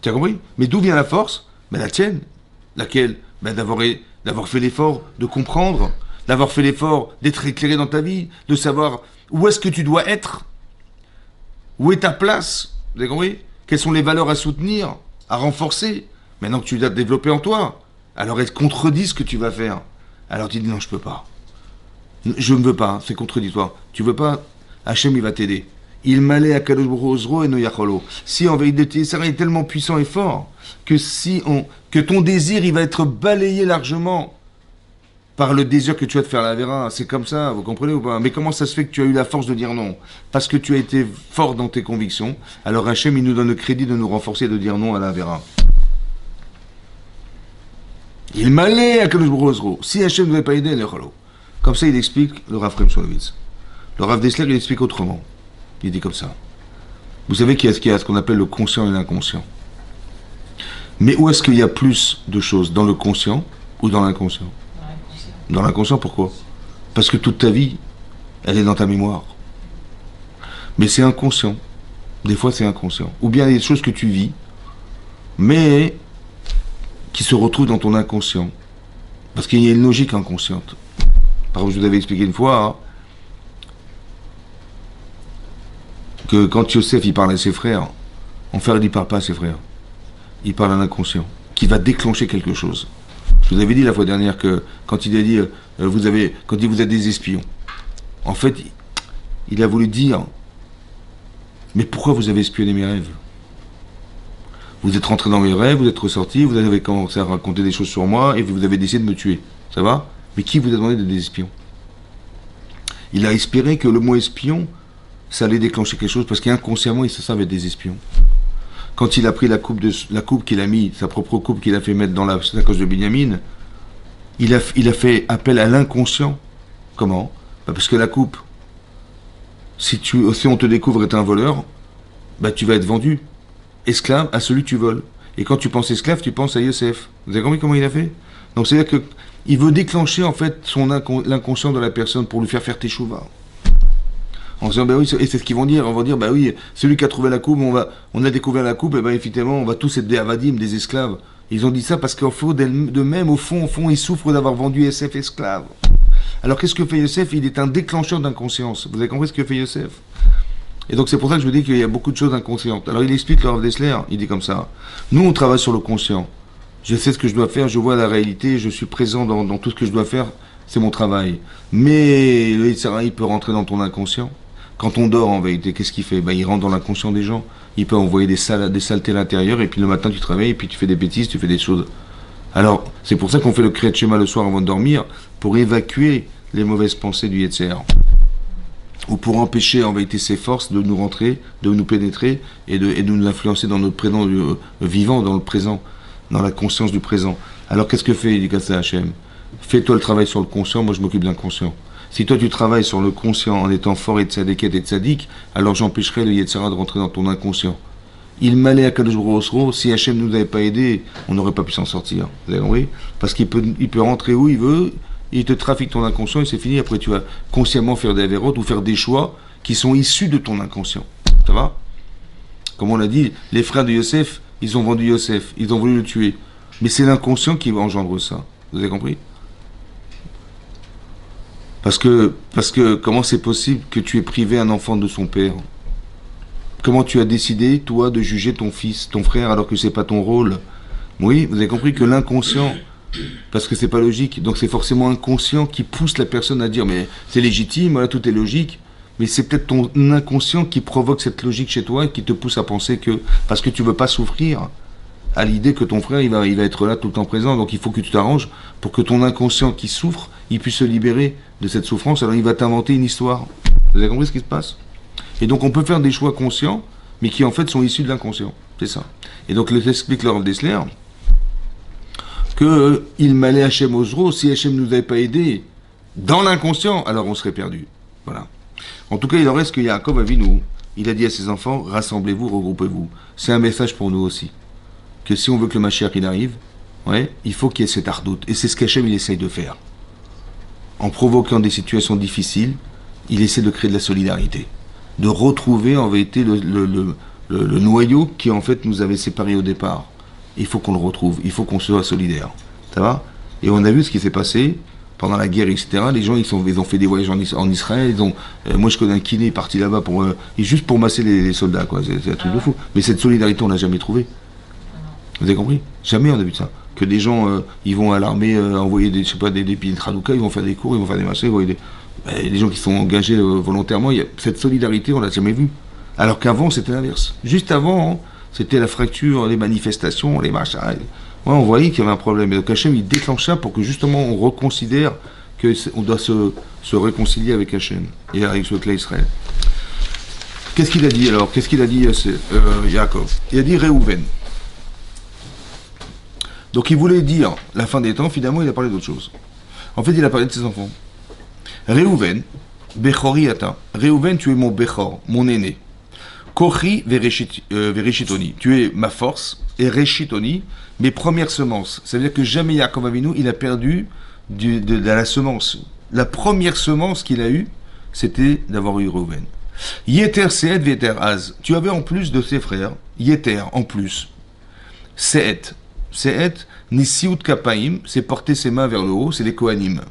Tu as compris? Mais d'où vient la force? Ben la tienne. Laquelle? Ben d'avoir fait l'effort de comprendre, d'avoir fait l'effort d'être éclairé dans ta vie, de savoir où est-ce que tu dois être, où est ta place. Vous avez compris? Quelles sont les valeurs à soutenir, à renforcer, maintenant que tu l'as développé en toi. Alors elle contredit ce que tu vas faire. Alors tu dis non, je peux pas. Je ne veux pas, c'est contredictoire. Tu veux pas, Hachem il va t'aider. Il m'allait à Kadosh Baruch Hu Ozro et no Yacholo. Si en vérité, ça est tellement puissant et fort que que ton désir il va être balayé largement par le désir que tu as de faire la Vera. C'est comme ça, vous comprenez ou pas? Mais comment ça se fait que tu as eu la force de dire non? Parce que tu as été fort dans tes convictions. Alors Hachem, il nous donne le crédit de nous renforcer et de dire non à la Vera. Il m'allait à Kadosh Baruch Hu Ozro. Si Hachem ne devait pas aider, comme ça, il explique le Rav Chaim Shmulevitz. Le Rav Dessler, il explique autrement. Il dit comme ça. Vous savez qu'il y a ce qu'on appelle le conscient et l'inconscient. Mais où est-ce qu'il y a plus de choses? Dans le conscient ou dans l'inconscient? Dans l'inconscient, pourquoi? Parce que toute ta vie, elle est dans ta mémoire. Mais c'est inconscient. Des fois, c'est inconscient. Ou bien il y a des choses que tu vis, mais qui se retrouvent dans ton inconscient. Parce qu'il y a une logique inconsciente. Par exemple, je vous avais expliqué une fois hein, que quand Yosef il parle à ses frères, en fait, il ne parle pas à ses frères. Il parle à l'inconscient, qui va déclencher quelque chose. Je vous avais dit la fois dernière que quand il a dit vous êtes des espions, en fait, il a voulu dire mais pourquoi vous avez espionné mes rêves? Vous êtes rentré dans mes rêves, vous êtes ressorti, vous avez commencé à raconter des choses sur moi et vous avez décidé de me tuer. Ça va? Mais qui vous a demandé d'être des espions? Il a espéré que le mot espion, ça allait déclencher quelque chose, parce qu'inconsciemment, il se savait des espions. Quand il a pris la coupe qu'il a mis, sa propre coupe qu'il a fait mettre dans la sacoche de Binyamin, il a fait appel à l'inconscient. Comment? Parce que la coupe, si on te découvre être un voleur, tu vas être vendu, esclave à celui que tu voles. Et quand tu penses esclave, tu penses à Yosef. Vous avez compris comment il a fait? Donc c'est-à-dire qu'il veut déclencher en fait l'inconscient de la personne pour lui faire teshuva. En disant, oui, et c'est ce qu'ils vont dire. On va dire, oui, celui qui a trouvé la coupe, on a découvert la coupe, et effectivement, on va tous être des avadim, des esclaves. Ils ont dit ça parce qu'au fond, de même, au fond, ils souffrent d'avoir vendu Yosef esclave. Alors qu'est-ce que fait Yosef? Il est un déclencheur d'inconscience. Vous avez compris ce que fait Yosef? Et donc c'est pour ça que je vous dis qu'il y a beaucoup de choses inconscientes. Alors il explique le Rav Dessler, il dit comme ça. Nous, on travaille sur le conscient. Je sais ce que je dois faire, je vois la réalité, je suis présent dans tout ce que je dois faire, c'est mon travail. Mais le Yitzhara, il peut rentrer dans ton inconscient. Quand on dort, en vérité, qu'est-ce qu'il fait? Il rentre dans l'inconscient des gens. Il peut envoyer des saletés à l'intérieur, et puis le matin, tu travailles, et puis tu fais des bêtises, tu fais des choses. Alors, c'est pour ça qu'on fait le Kriyat Shema le soir avant de dormir, pour évacuer les mauvaises pensées du Yitzhara. Ou pour empêcher, en vérité, ces forces de nous rentrer, de nous pénétrer, et de nous influencer dans notre présent vivant, dans le présent, dans la conscience du présent. Alors, qu'est-ce que fait Yikasa Hachem? Fais-toi le travail sur le conscient, moi je m'occupe de l'inconscient. Si toi tu travailles sur le conscient en étant fort et tzadéket et tzaddik, alors j'empêcherai le Yetzirah de rentrer dans ton inconscient. Il m'allait à Kadosh Baruch Hu, si Hachem ne nous avait pas aidé, on n'aurait pas pu s'en sortir. Vous avez compris? Parce qu'il peut rentrer où il veut, il te trafique ton inconscient et c'est fini. Après tu vas consciemment faire des avérotes ou faire des choix qui sont issus de ton inconscient. Ça va? Comme on l'a dit, les frères de Yosef, ils ont vendu Yosef, ils ont voulu le tuer. Mais c'est l'inconscient qui engendre ça. Vous avez compris? Parce que comment c'est possible que tu aies privé un enfant de son père? Comment tu as décidé, toi, de juger ton fils, ton frère, alors que c'est pas ton rôle? Oui, vous avez compris que l'inconscient, parce que c'est pas logique, donc c'est forcément inconscient qui pousse la personne à dire, mais c'est légitime, voilà, tout est logique, mais c'est peut-être ton inconscient qui provoque cette logique chez toi et qui te pousse à penser que, parce que tu veux pas souffrir, à l'idée que ton frère, il va être là tout le temps présent, donc il faut que tu t'arranges pour que ton inconscient qui souffre, il puisse se libérer de cette souffrance, alors il va t'inventer une histoire. Vous avez compris ce qui se passe? Et donc on peut faire des choix conscients, mais qui en fait sont issus de l'inconscient. C'est ça. Et donc l'explique le Rav Dessler, que il m'allait Hachem Ozro, si Hachem ne nous avait pas aidés dans l'inconscient, alors on serait perdu. Voilà. En tout cas, il en reste que Yaakov Avinu, il a dit à ses enfants, rassemblez-vous, regroupez-vous. C'est un message pour nous aussi. Que si on veut que le Mashiach il arrive, il faut qu'il y ait cette ardoute. Et c'est ce qu'Hachem il essaye de faire. En provoquant des situations difficiles, il essaie de créer de la solidarité. De retrouver en vérité le noyau qui en fait nous avait séparés au départ. Il faut qu'on le retrouve, il faut qu'on soit solidaire. Ça va? Et on a vu ce qui s'est passé pendant la guerre, etc. Les gens ils ont fait des voyages en Israël. Moi je connais un kiné parti là-bas juste pour masser les soldats, quoi. C'est un truc de fou. Mais cette solidarité on l'a jamais trouvée. Vous avez compris? Jamais on a vu ça. Que des gens, ils vont à l'armée envoyer des pieds de Hanouka, ils vont faire des cours, ils vont faire des machins, des gens qui sont engagés volontairement. Cette solidarité, on l'a jamais vue. Alors qu'avant, c'était l'inverse. Juste avant, c'était la fracture, les manifestations, les machins. On voyait qu'il y avait un problème. Et donc Hachem, il déclenche ça pour que justement on reconsidère qu'on doit se réconcilier avec Hachem et avec ce clan Israël. Qu'est-ce qu'il a dit alors? Qu'est-ce qu'il a dit Yaakov? Il a dit Réhouven. Donc il voulait dire la fin des temps, finalement il a parlé d'autre chose. En fait il a parlé de ses enfants. Réhouven, Bechori ata. Réhouven, tu es mon Bechor, mon aîné. Kochi vereshitoni, tu es ma force, et reshitoni, mes premières semences. Ça veut dire que jamais Yaakov Avinu, il a perdu de la semence. La première semence qu'il a eue, c'était d'avoir eu Réhouven. Yeter seet veter az. Tu avais en plus de ses frères, Yeter en plus. Seet. Seet, Nisiut Kapaim, c'est porter ses mains vers le haut, c'est les Kohanim.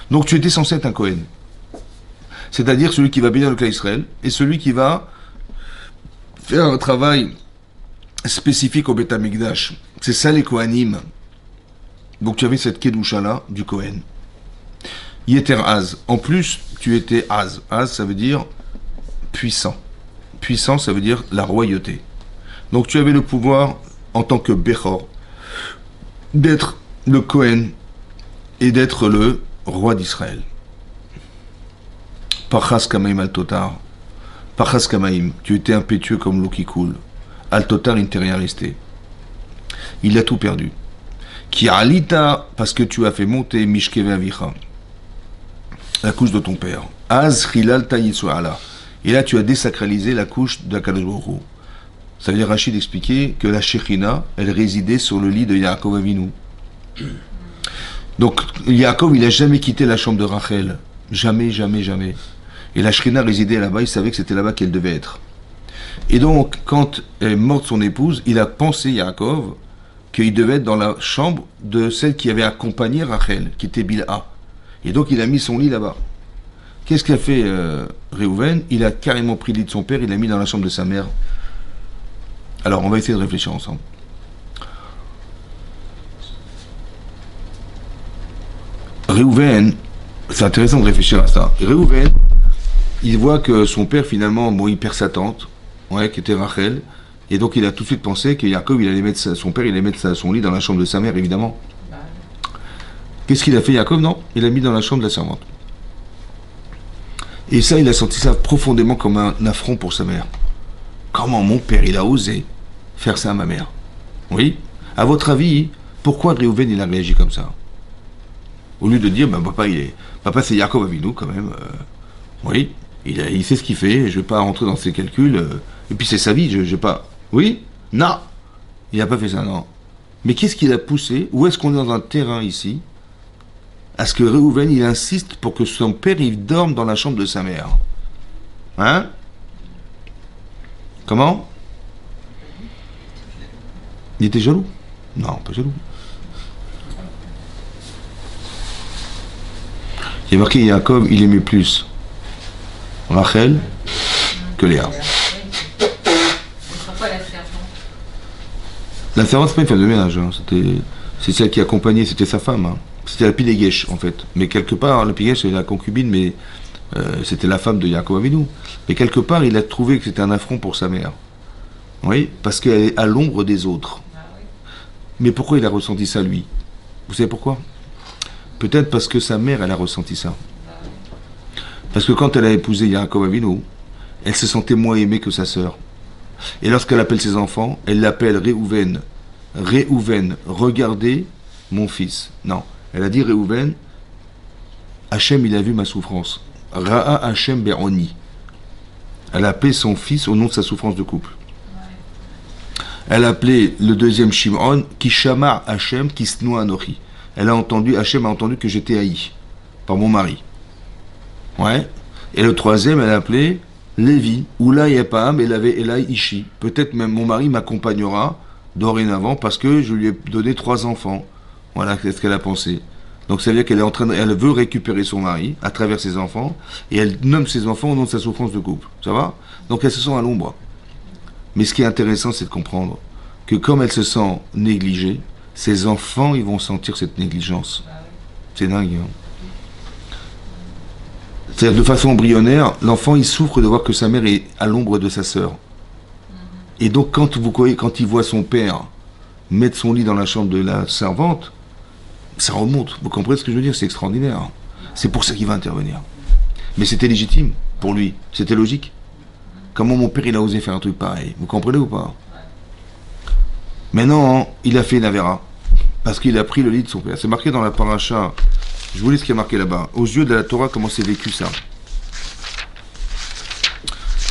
Donc tu étais censé être un Kohen. C'est-à-dire celui qui va bénir le clan Israël et celui qui va faire un travail spécifique au Beth Amikdash. C'est ça les Kohanim. Donc tu avais cette Kedusha-là du Kohen. Yeter Az. En plus, tu étais Az. Az, ça veut dire puissant. Puissant, ça veut dire la royauté. Donc tu avais le pouvoir en tant que Bechor, d'être le Kohen et d'être le roi d'Israël. Parchas kamaim al totar. Parchas kamaim, tu étais impétueux comme l'eau qui coule. Al totar, il ne t'est rien resté. Il a tout perdu. Ki alita, parce que tu as fait monter mishkeve avicha, la couche de ton père. Az chilal taïtsu ala. Et là, tu as désacralisé la couche d'Akadosh Baruch Hu. Ça veut dire, Rachid expliquait que la Shekhinah, elle résidait sur le lit de Yaakov Avinu. Donc, Yaakov, il n'a jamais quitté la chambre de Rachel. Jamais, jamais, jamais. Et la Shekhinah résidait là-bas, il savait que c'était là-bas qu'elle devait être. Et donc, quand est morte son épouse, il a pensé, Yaakov, qu'il devait être dans la chambre de celle qui avait accompagné Rachel, qui était Bilha. Et donc, il a mis son lit là-bas. Qu'est-ce qu'a fait Réhouven? Il a carrément pris le lit de son père, il l'a mis dans la chambre de sa mère. Alors, on va essayer de réfléchir ensemble. Réhouven, c'est intéressant de réfléchir à ça. Réhouven, il voit que son père, finalement, bon, il perd sa tante, ouais, qui était Rachel, et donc il a tout de suite pensé que Yaakov, il allait mettre son père, il allait mettre son lit dans la chambre de sa mère, évidemment. Qu'est-ce qu'il a fait, Yaakov? Non, il l'a mis dans la chambre de la servante. Et ça, il a senti ça profondément comme un affront pour sa mère. Comment mon père, il a osé faire ça à ma mère? Oui. À votre avis, pourquoi Réhouven, il a réagi comme ça? Au lieu de dire, ben, papa c'est Yaakov Avinu quand même. Oui, il sait ce qu'il fait, je ne vais pas rentrer dans ses calculs. Et puis c'est sa vie, je vais pas... Oui? Non. Il n'a pas fait ça, non. Mais qu'est-ce qu'il a poussé? Où est-ce qu'on est dans un terrain ici? À ce que Réhouven, il insiste pour que son père, il dorme dans la chambre de sa mère. Hein? Comment? Il était jaloux? Non, pas jaloux. Il y a marqué Yaakov, il aimait plus Rachel que Léa. La servante, c'est pas une femme de ménage, hein. C'est celle qui accompagnait, c'était sa femme. Hein. C'était la Pilégesh, en fait. Mais quelque part, la Pilégesh, c'est la concubine, mais c'était la femme de Yaakov Avinu. Mais quelque part, il a trouvé que c'était un affront pour sa mère. Oui, parce qu'elle est à l'ombre des autres. Mais pourquoi il a ressenti ça, lui? Vous savez pourquoi? Peut-être parce que sa mère, elle a ressenti ça. Parce que quand elle a épousé Yaakov Avinu, elle se sentait moins aimée que sa sœur. Et lorsqu'elle appelle ses enfants, elle l'appelle Réhouven. Réhouven, regardez mon fils. Non, elle a dit Réhouven, Hachem, il a vu ma souffrance. Ra'a Hachem Beroni. Elle a appelé son fils au nom de sa souffrance de couple. Elle a appelé le deuxième Shimon, Kishama Hachem, Kisnoa Anochi. Elle a entendu, Hachem a entendu que j'étais haï par mon mari. Ouais. Et le troisième, elle a appelé Lévi, Oula Yepam, elle avait Elai Ishi. Peut-être même mon mari m'accompagnera dorénavant parce que je lui ai donné 3 enfants. Voilà, c'est ce qu'elle a pensé. Donc ça veut dire qu'elle est en train elle veut récupérer son mari à travers ses enfants et elle nomme ses enfants au nom de sa souffrance de couple. Ça va? Donc elle se sent à l'ombre. Mais ce qui est intéressant, c'est de comprendre que comme elle se sent négligée, ses enfants, ils vont sentir cette négligence. C'est dingue. Hein? C'est-à-dire, de façon embryonnaire, l'enfant, il souffre de voir que sa mère est à l'ombre de sa sœur. Et donc, quand il voit son père mettre son lit dans la chambre de la servante, ça remonte. Vous comprenez ce que je veux dire? C'est extraordinaire. C'est pour ça qu'il va intervenir. Mais c'était légitime pour lui. C'était logique. Comment mon père, il a osé faire un truc pareil? Vous comprenez ou pas? Maintenant, il a fait une avéra. Parce qu'il a pris le lit de son père. C'est marqué dans la paracha. Je vous lis ce qui est marqué là-bas. Aux yeux de la Torah, comment c'est vécu ça?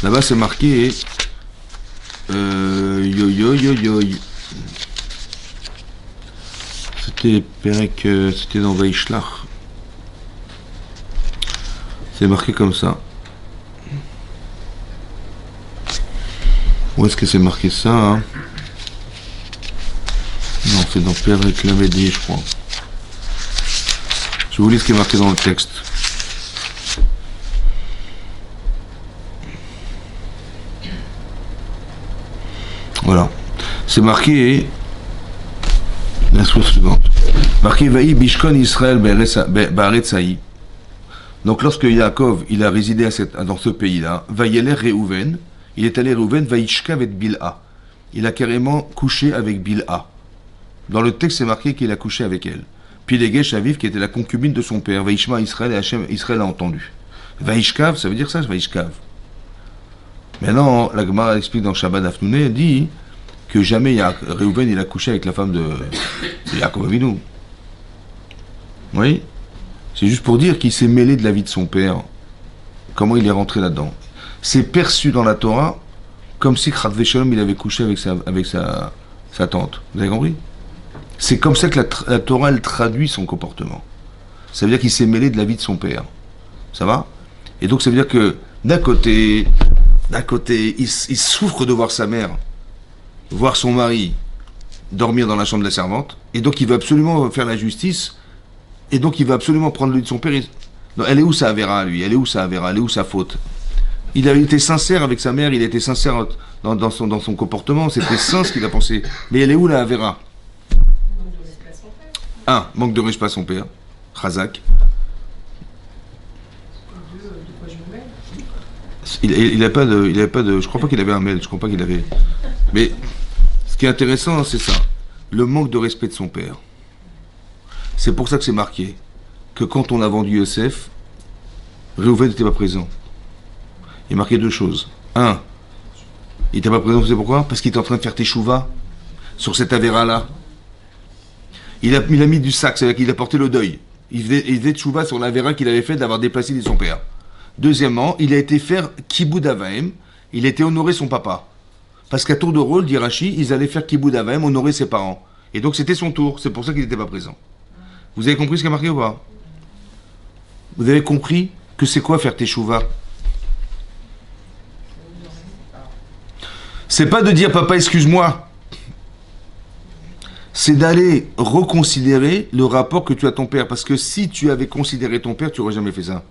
Là-bas, c'est marqué. C'était Perek, c'était dans Vaishlach. C'est marqué comme ça. Où est-ce que c'est marqué ça, hein? Non, c'est dans Perek Lamedi, je crois. Je vous lis ce qui est marqué dans le texte. Voilà. C'est marqué la chose suivante. Marqué Vaï Bishkon Israël Baretsaï. Donc lorsque Yaakov il a résidé dans ce pays-là, Vaïeler Réhouven, il est allé Réhouven, Vaïshka avec Bilha. Il a carrément couché avec Bilha. Dans le texte, c'est marqué qu'il a couché avec elle. Puis les Gesh Aviv, qui était la concubine de son père, Vaishma Israël, et Hachem, Israël a entendu. Vaishkav, ça veut dire ça, Vaishkav. Maintenant, la Gemara explique dans Shabbat Afnouné, elle dit que jamais Réhouven il a couché avec la femme de Yaakov Avinu. Oui. C'est juste pour dire qu'il s'est mêlé de la vie de son père. Comment il est rentré là-dedans. C'est perçu dans la Torah comme si Chad Shalom il avait couché avec sa tante. Vous avez compris? C'est comme ça que la Torah elle traduit son comportement. Ça veut dire qu'il s'est mêlé de la vie de son père. Ça va? Et donc ça veut dire que d'un côté, il souffre de voir sa mère, voir son mari dormir dans la chambre de la servante, et donc il veut absolument faire la justice, et donc il veut absolument prendre lui de son père. Non, elle est où sa avéra, lui? Elle est où sa avéra? Elle est où sa faute? Il a été sincère avec sa mère, il a été sincère dans son comportement, c'était sain ce qu'il a pensé. Mais elle est où la avéra? Un, manque de respect à son père, Chazak. Il n'avait pas de, je crois pas qu'il avait un mail, je crois pas qu'il avait. Mais ce qui est intéressant, c'est ça, le manque de respect de son père. C'est pour ça que c'est marqué que quand on a vendu Yosef, Réhouven n'était pas présent. Il est marqué deux choses. Un, il n'était pas présent, vous savez pourquoi? Parce qu'il était en train de faire teshuva sur cette avéra-là. Il a mis du sac, c'est-à-dire qu'il a porté le deuil. Il faisait teshuva sur l'avéra qu'il avait fait d'avoir déplacé son père. Deuxièmement, il a été faire Kiboud Avaim, il a été honorer son papa. Parce qu'à tour de rôle, dit Rashi, ils allaient faire Kiboud Avaim, honorer ses parents. Et donc c'était son tour, c'est pour ça qu'il n'était pas présent. Vous avez compris ce qu'il a marqué ou pas? Vous avez compris que c'est quoi faire teshuva? C'est pas de dire papa excuse-moi. C'est d'aller reconsidérer le rapport que tu as à ton père. Parce que si tu avais considéré ton père, tu n'aurais jamais fait ça.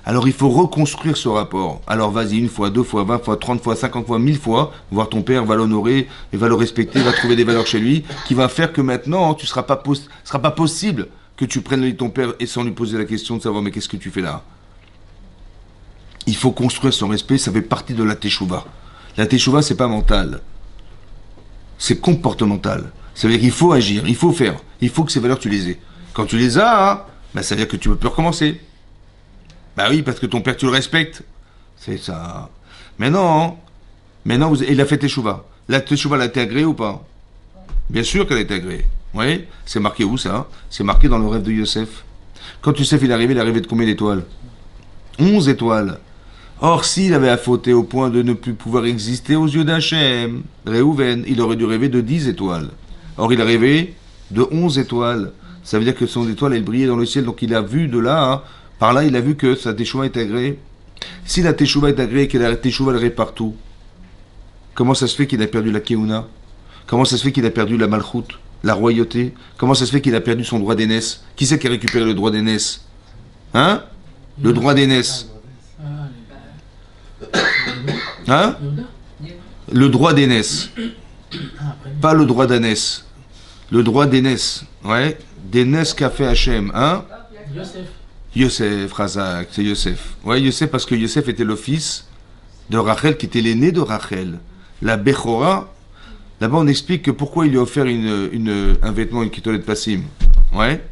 Alors il faut reconstruire ce rapport. Alors vas-y, une fois, deux fois, 20 fois, 30 fois, 50 fois, 1000 fois, voir ton père, va l'honorer, et va le respecter, va trouver des valeurs chez lui, qui va faire que maintenant, ce sera pas possible que tu prennes le lit de ton père et sans lui poser la question de savoir mais qu'est-ce que tu fais là? Il faut construire son respect, ça fait partie de la teshuva. La teshuva, c'est pas mental. C'est comportemental. Ça veut dire qu'il faut agir, il faut faire, il faut que ces valeurs tu les aies. Quand tu les as, hein, ben, ça veut dire que tu peux plus recommencer. Bah oui, parce que ton père, tu le respectes. C'est ça. Maintenant, il a fait teshuva. La teshuva, elle a été agréée ou pas? Bien sûr qu'elle a été agréée. Oui, c'est marqué où ça? C'est marqué dans le rêve de Yosef. Quand Yosef il est arrivé de combien d'étoiles? 11 étoiles. Or, s'il avait affauté au point de ne plus pouvoir exister aux yeux d'Hachem, Réhouven, il aurait dû rêver de 10 étoiles. Or, il a rêvé de 11 étoiles. Ça veut dire que son étoile, elle brillait dans le ciel, donc il a vu de là, hein, par là, il a vu que sa teshuva est agréée. Si la teshuva est agréée et que la teshuva elle est partout, comment ça se fait qu'il a perdu la keuna? Comment ça se fait qu'il a perdu la malchoute, la royauté? Comment ça se fait qu'il a perdu son droit d'aînesse? Qui c'est qui a récupéré le droit d'aînesse? Hein? Le droit d'aînesse. Hein? Le droit d'aînesse. Pas le droit d'ânesse. Le droit d'aînesse. Ouais. D'aînesse qu'a fait Hachem. Hein? Yosef, Razak, c'est Yosef. Ouais, Yosef, parce que Yosef était le fils de Rachel, qui était l'aîné de Rachel. La Bechora, là-bas on explique que pourquoi il lui a offert un vêtement, une kitolet passim. Ouais.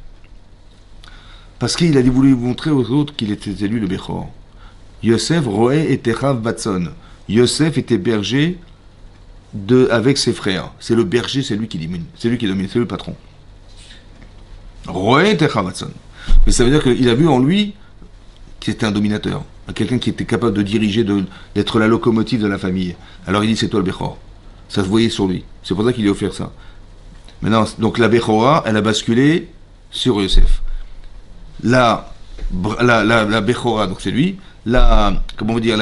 Parce qu'il a voulu montrer aux autres qu'il était lui le Bechor. Yosef, Roé était Rav Batson. Yosef était berger avec ses frères. C'est le berger, c'est lui qui domine. C'est lui qui domine, c'est le patron. Roé était Rav Batson. Mais ça veut dire qu'il a vu en lui qu'il était un dominateur, quelqu'un qui était capable de diriger, d'être la locomotive de la famille. Alors il dit c'est toi le Bechor. Ça se voyait sur lui. C'est pour ça qu'il lui a offert ça. Maintenant, donc la Bechora, elle a basculé sur Yosef. La Bechora, donc c'est lui. La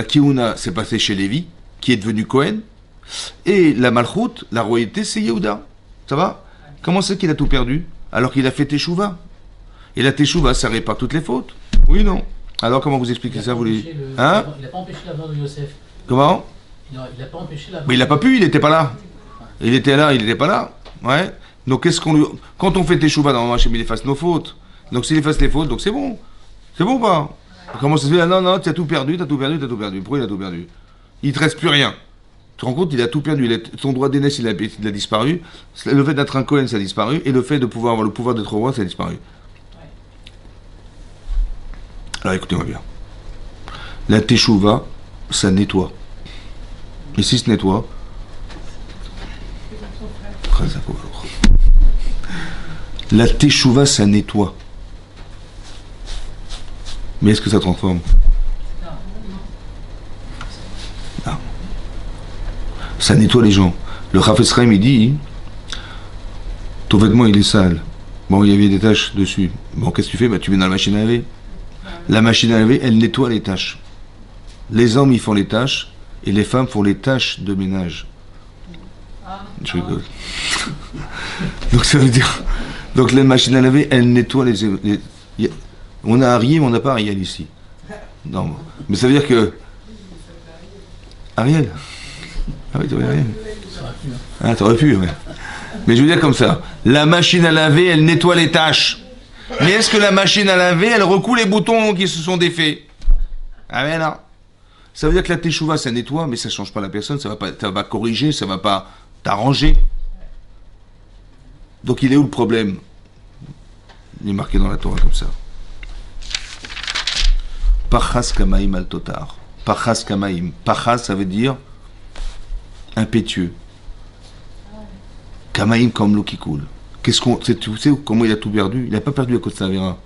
Kiuna, c'est passé chez Lévi, qui est devenu Cohen. Et la Malchut, la royauté, c'est Yehuda. Ça va? Comment c'est qu'il a tout perdu alors qu'il a fait Teshuva? Et la teshuva, ça répare toutes les fautes. Oui, non. Alors, comment vous expliquez ça, vous les... Hein? Il n'a pas empêché la mort de Yosef. Comment? Il n'a pas empêché la mort. Mais il n'a pas pu, il n'était pas là. Il était là, il n'était pas là. Ouais. Donc, qu'est-ce qu'on lui... Quand on fait teshuva, normalement, Hachem, il efface nos fautes. Donc, s'il efface les fautes, donc c'est bon. C'est bon ou pas? Comment ça se fait? Ah, non, tu as tout perdu, Pourquoi il a tout perdu? Il ne te reste plus rien. Tu te rends compte, il a tout perdu. Son droit d'aînesse, il a disparu. Le fait d'être un Cohen, ça a disparu. Et le fait de pouvoir avoir le pouvoir d'être roi, ça a disparu. Alors écoutez-moi bien. La teshuva, ça nettoie. Et si se nettoie, la teshuva, ça nettoie. Mais est-ce que ça transforme? Non. Ça nettoie les gens. Le Chafetz Chaim, il dit, ton vêtement, il est sale. Bon, il y avait des taches dessus. Bon, qu'est-ce que tu fais? Bah, tu mets dans la machine à laver. La machine à laver, elle nettoie les taches. Les hommes, ils font les tâches, et les femmes font les tâches de ménage. Je rigole. Donc ça veut dire... Donc la machine à laver, elle nettoie on a Ariel, mais on n'a pas Ariel ici. Non, mais ça veut dire que... Ariel? Ah oui, t'aurais Ariel. Ah, t'aurais pu, ouais. Mais je veux dire comme ça. La machine à laver, elle nettoie les tâches. Mais est-ce que la machine à laver, elle recoue les boutons qui se sont défaits? Ah mais non. Ça veut dire que la teshuva, ça nettoie, mais ça ne change pas la personne, ça va pas corriger, ça ne va pas t'arranger. Donc il est où le problème? Il est marqué dans la Torah comme ça. Pachas kamaim al totar. Pachas kamaim. Pachas, ça veut dire impétueux. Kamaim comme l'eau qui coule. Tu sais comment il a tout perdu? Il n'a pas perdu à cause de sa vera.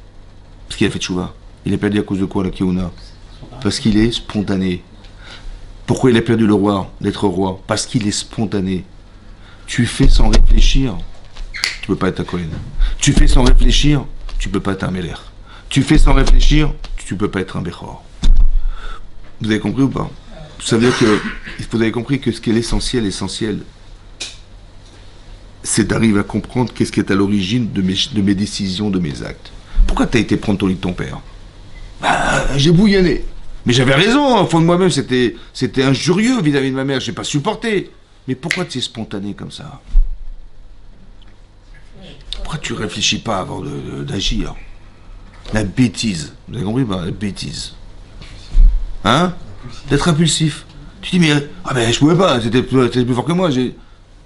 Parce qu'il a fait teshuva. Il a perdu à cause de quoi, la Kiona? Parce qu'il est spontané. Pourquoi il a perdu le roi, d'être roi? Parce qu'il est spontané. Tu fais sans réfléchir, tu peux pas être un Kohen. Tu fais sans réfléchir, tu peux pas être un Meler. Tu fais sans réfléchir, tu peux pas être un Bechor. Vous avez compris ou pas? Ça veut dire que vous avez compris que ce qui est l'essentiel, c'est d'arriver à comprendre qu'est-ce qui est à l'origine de mes décisions, de mes actes. Pourquoi tu as été prendre ton lit de ton père? Bah, j'ai bouillonné. Mais j'avais raison, au fond de moi-même, c'était injurieux vis-à-vis de ma mère, je n'ai pas supporté. Mais pourquoi tu es spontané comme ça? Pourquoi tu ne réfléchis pas avant d'agir? La bêtise, vous avez compris pas? La bêtise. Hein? D'être impulsif. Tu dis, mais je pouvais pas, c'était plus fort que moi,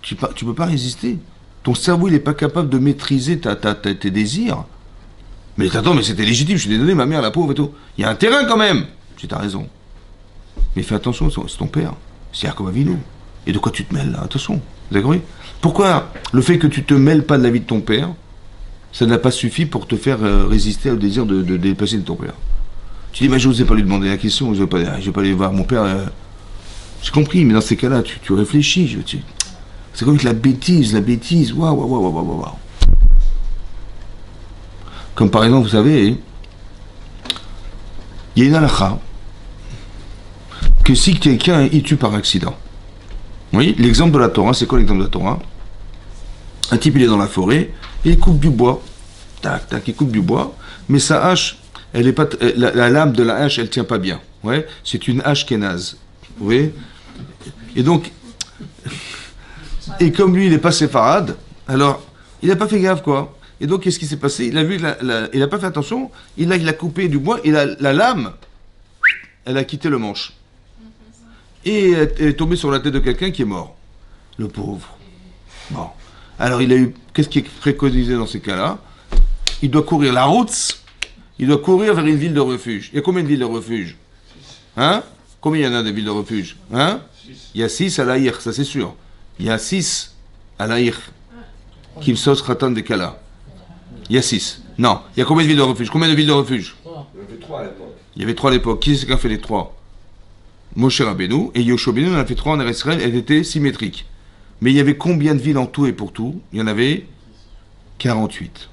tu peux pas résister. Ton cerveau, il n'est pas capable de maîtriser tes désirs. Mais attends, mais c'était légitime, je suis désolé, ma mère, la pauvre et tout. Il y a un terrain quand même. Tu as raison. Mais fais attention, c'est ton père. C'est Yaakov Avinu. Et de quoi tu te mêles là? Attention. Vous avez compris? Pourquoi le fait que tu te mêles pas de la vie de ton père, ça n'a pas suffi pour te faire résister au désir de dépasser de ton père? Tu dis, mais je n'osais pas lui demander la question, je ne vais pas aller voir mon père. J'ai compris, mais dans ces cas-là, tu réfléchis. C'est comme la bêtise. Waouh. Comme par exemple, vous savez, il y a une halakha que si quelqu'un il tue par accident. Oui, l'exemple de la Torah, c'est quoi l'exemple de la Torah? Un type il est dans la forêt et il coupe du bois. Tac, il coupe du bois, mais sa hache, elle est pas, la lame de la hache, elle tient pas bien. Ouais, c'est une hache kénaze. Vous voyez? Et donc, et comme lui il est pas séfarade, alors il n'a pas fait gaffe quoi. Et donc, qu'est-ce qui s'est passé? Il a vu, il n'a pas fait attention, il a coupé du bois, et la lame, elle a quitté le manche. Et elle est tombée sur la tête de quelqu'un qui est mort. Le pauvre. Bon. Alors, qu'est-ce qui est préconisé dans ces cas-là? Il doit courir la route, il doit courir vers une ville de refuge. Il y a combien de villes de refuge? Hein? Combien il y en a de villes de refuge? Hein? Il y a 6 à l'Aïr, ça c'est sûr. Il y a 6 à l'Aïr. Kimsos Khatan de Kala. Il y a 6. Non. Il y a combien de villes de refuge? Combien de villes de refuge? Il y avait 3 à l'époque. Il y avait 3 à l'époque. Qui c'est qui a fait les 3? Moshe Rabbeinu et Yoshua Benu en a fait 3 en Eretz Israël. Elles étaient symétriques. Mais il y avait combien de villes en tout et pour tout? Il y en avait 48.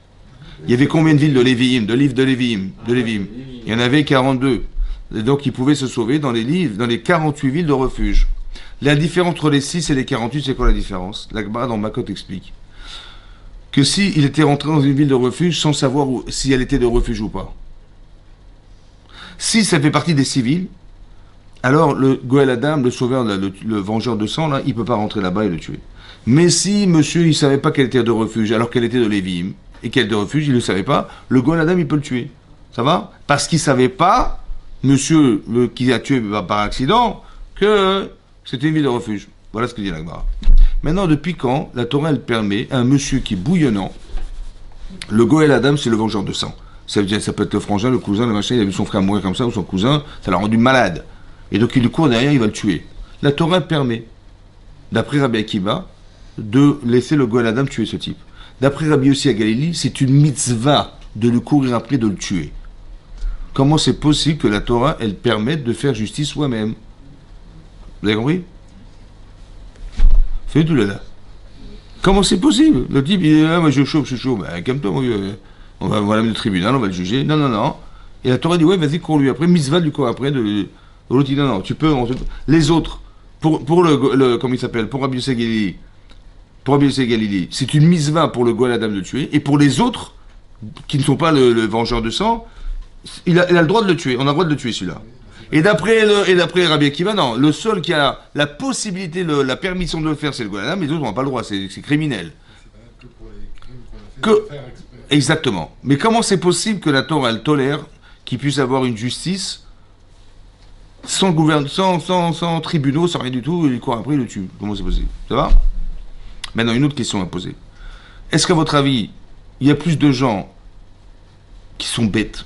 Il y avait combien de villes de Lévi'im, de livres de Lévi'im? Il y en avait 42. Et donc ils pouvaient se sauver dans les 48 villes de refuge. La différence entre les 6 et les 48, c'est quoi la différence? La Gemara dans Makot explique que s'il était rentré dans une ville de refuge sans savoir si elle était de refuge ou pas. Si ça fait partie des civils, alors le Goël Adam, le sauveur, le vengeur de sang, là, il ne peut pas rentrer là-bas et le tuer. Mais si monsieur, il ne savait pas qu'elle était de refuge, alors qu'elle était de Lévi'im, et qu'elle est de refuge, il ne le savait pas, le Goël Adam, il peut le tuer. Ça va? Parce qu'il ne savait pas, monsieur qui a tué par accident, que c'était une ville de refuge. Voilà ce que dit la Gemara. Maintenant, depuis quand la Torah, elle permet à un monsieur qui est bouillonnant, le Goël Adam, c'est le vengeur de sang. Ça veut dire, ça peut être le frangin, le cousin, le machin, il a vu son frère mourir comme ça, ou son cousin, ça l'a rendu malade. Et donc il lui court derrière, il va le tuer. La Torah permet, d'après Rabbi Akiva, de laisser le Goël Adam tuer ce type. D'après Rabbi Yossi à Galilée, c'est une mitzvah de lui courir après, de le tuer. Comment c'est possible que la Torah, elle permette de faire justice soi-même? Vous avez compris? Fais tout là. Comment c'est possible? Le type, il est là, moi je suis chaud. Ben, calme-toi, mon vieux. On va l'amener au tribunal, on va le juger. Non, non, non. Et la Torah dit, ouais, vas-y, cours lui après. Mitzvah du cours après. L'autre dit, non, non, tu peux. Les autres, pour comment il s'appelle? Pour Rabbi Yossi Galilée. Pour Rabbi Yossi Galilée, c'est une mitzvah pour le Goël Adam de tuer. Et pour les autres, qui ne sont pas le vengeur de sang, il a le droit de le tuer. On a le droit de le tuer, celui-là. Et d'après Rabbi Akiva, non, le seul qui a la possibilité, la permission de le faire, c'est le Goël Adam, mais les autres n'ont pas le droit, c'est criminel. C'est pas que pour les crimes qu'on a fait faire exprès. Exactement. Mais comment c'est possible que la Torah, elle tolère qu'il puisse avoir une justice sans sans tribunaux, sans rien du tout, il court après, il le tue? Comment c'est possible? Ça va? Maintenant, une autre question à poser. Est-ce qu'à votre avis, il y a plus de gens qui sont bêtes,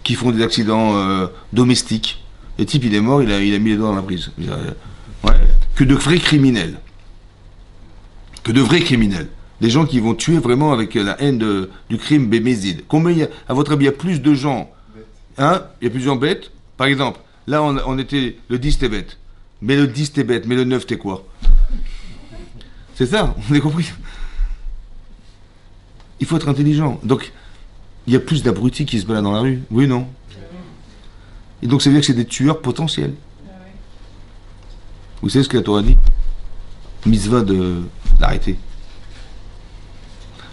qui font des accidents domestiques? Le type, il est mort, il a mis les doigts dans la prise. Ouais. Que de vrais criminels. Que de vrais criminels. Des gens qui vont tuer vraiment avec la haine du crime bémézide. Combien, à votre avis, il y a plus de gens, hein? Il y a plus de gens bêtes. Par exemple, là, on était, le 10 t'es bête. Mais le 10 t'es bête, mais le 9 t'es quoi? C'est ça, on a compris. Il faut être intelligent. Donc, il y a plus d'abrutis qui se baladent dans la rue. Oui, non? Et donc, ça veut dire que c'est des tueurs potentiels. Vous savez ce que la Torah dit? Mitzvah de l'arrêter.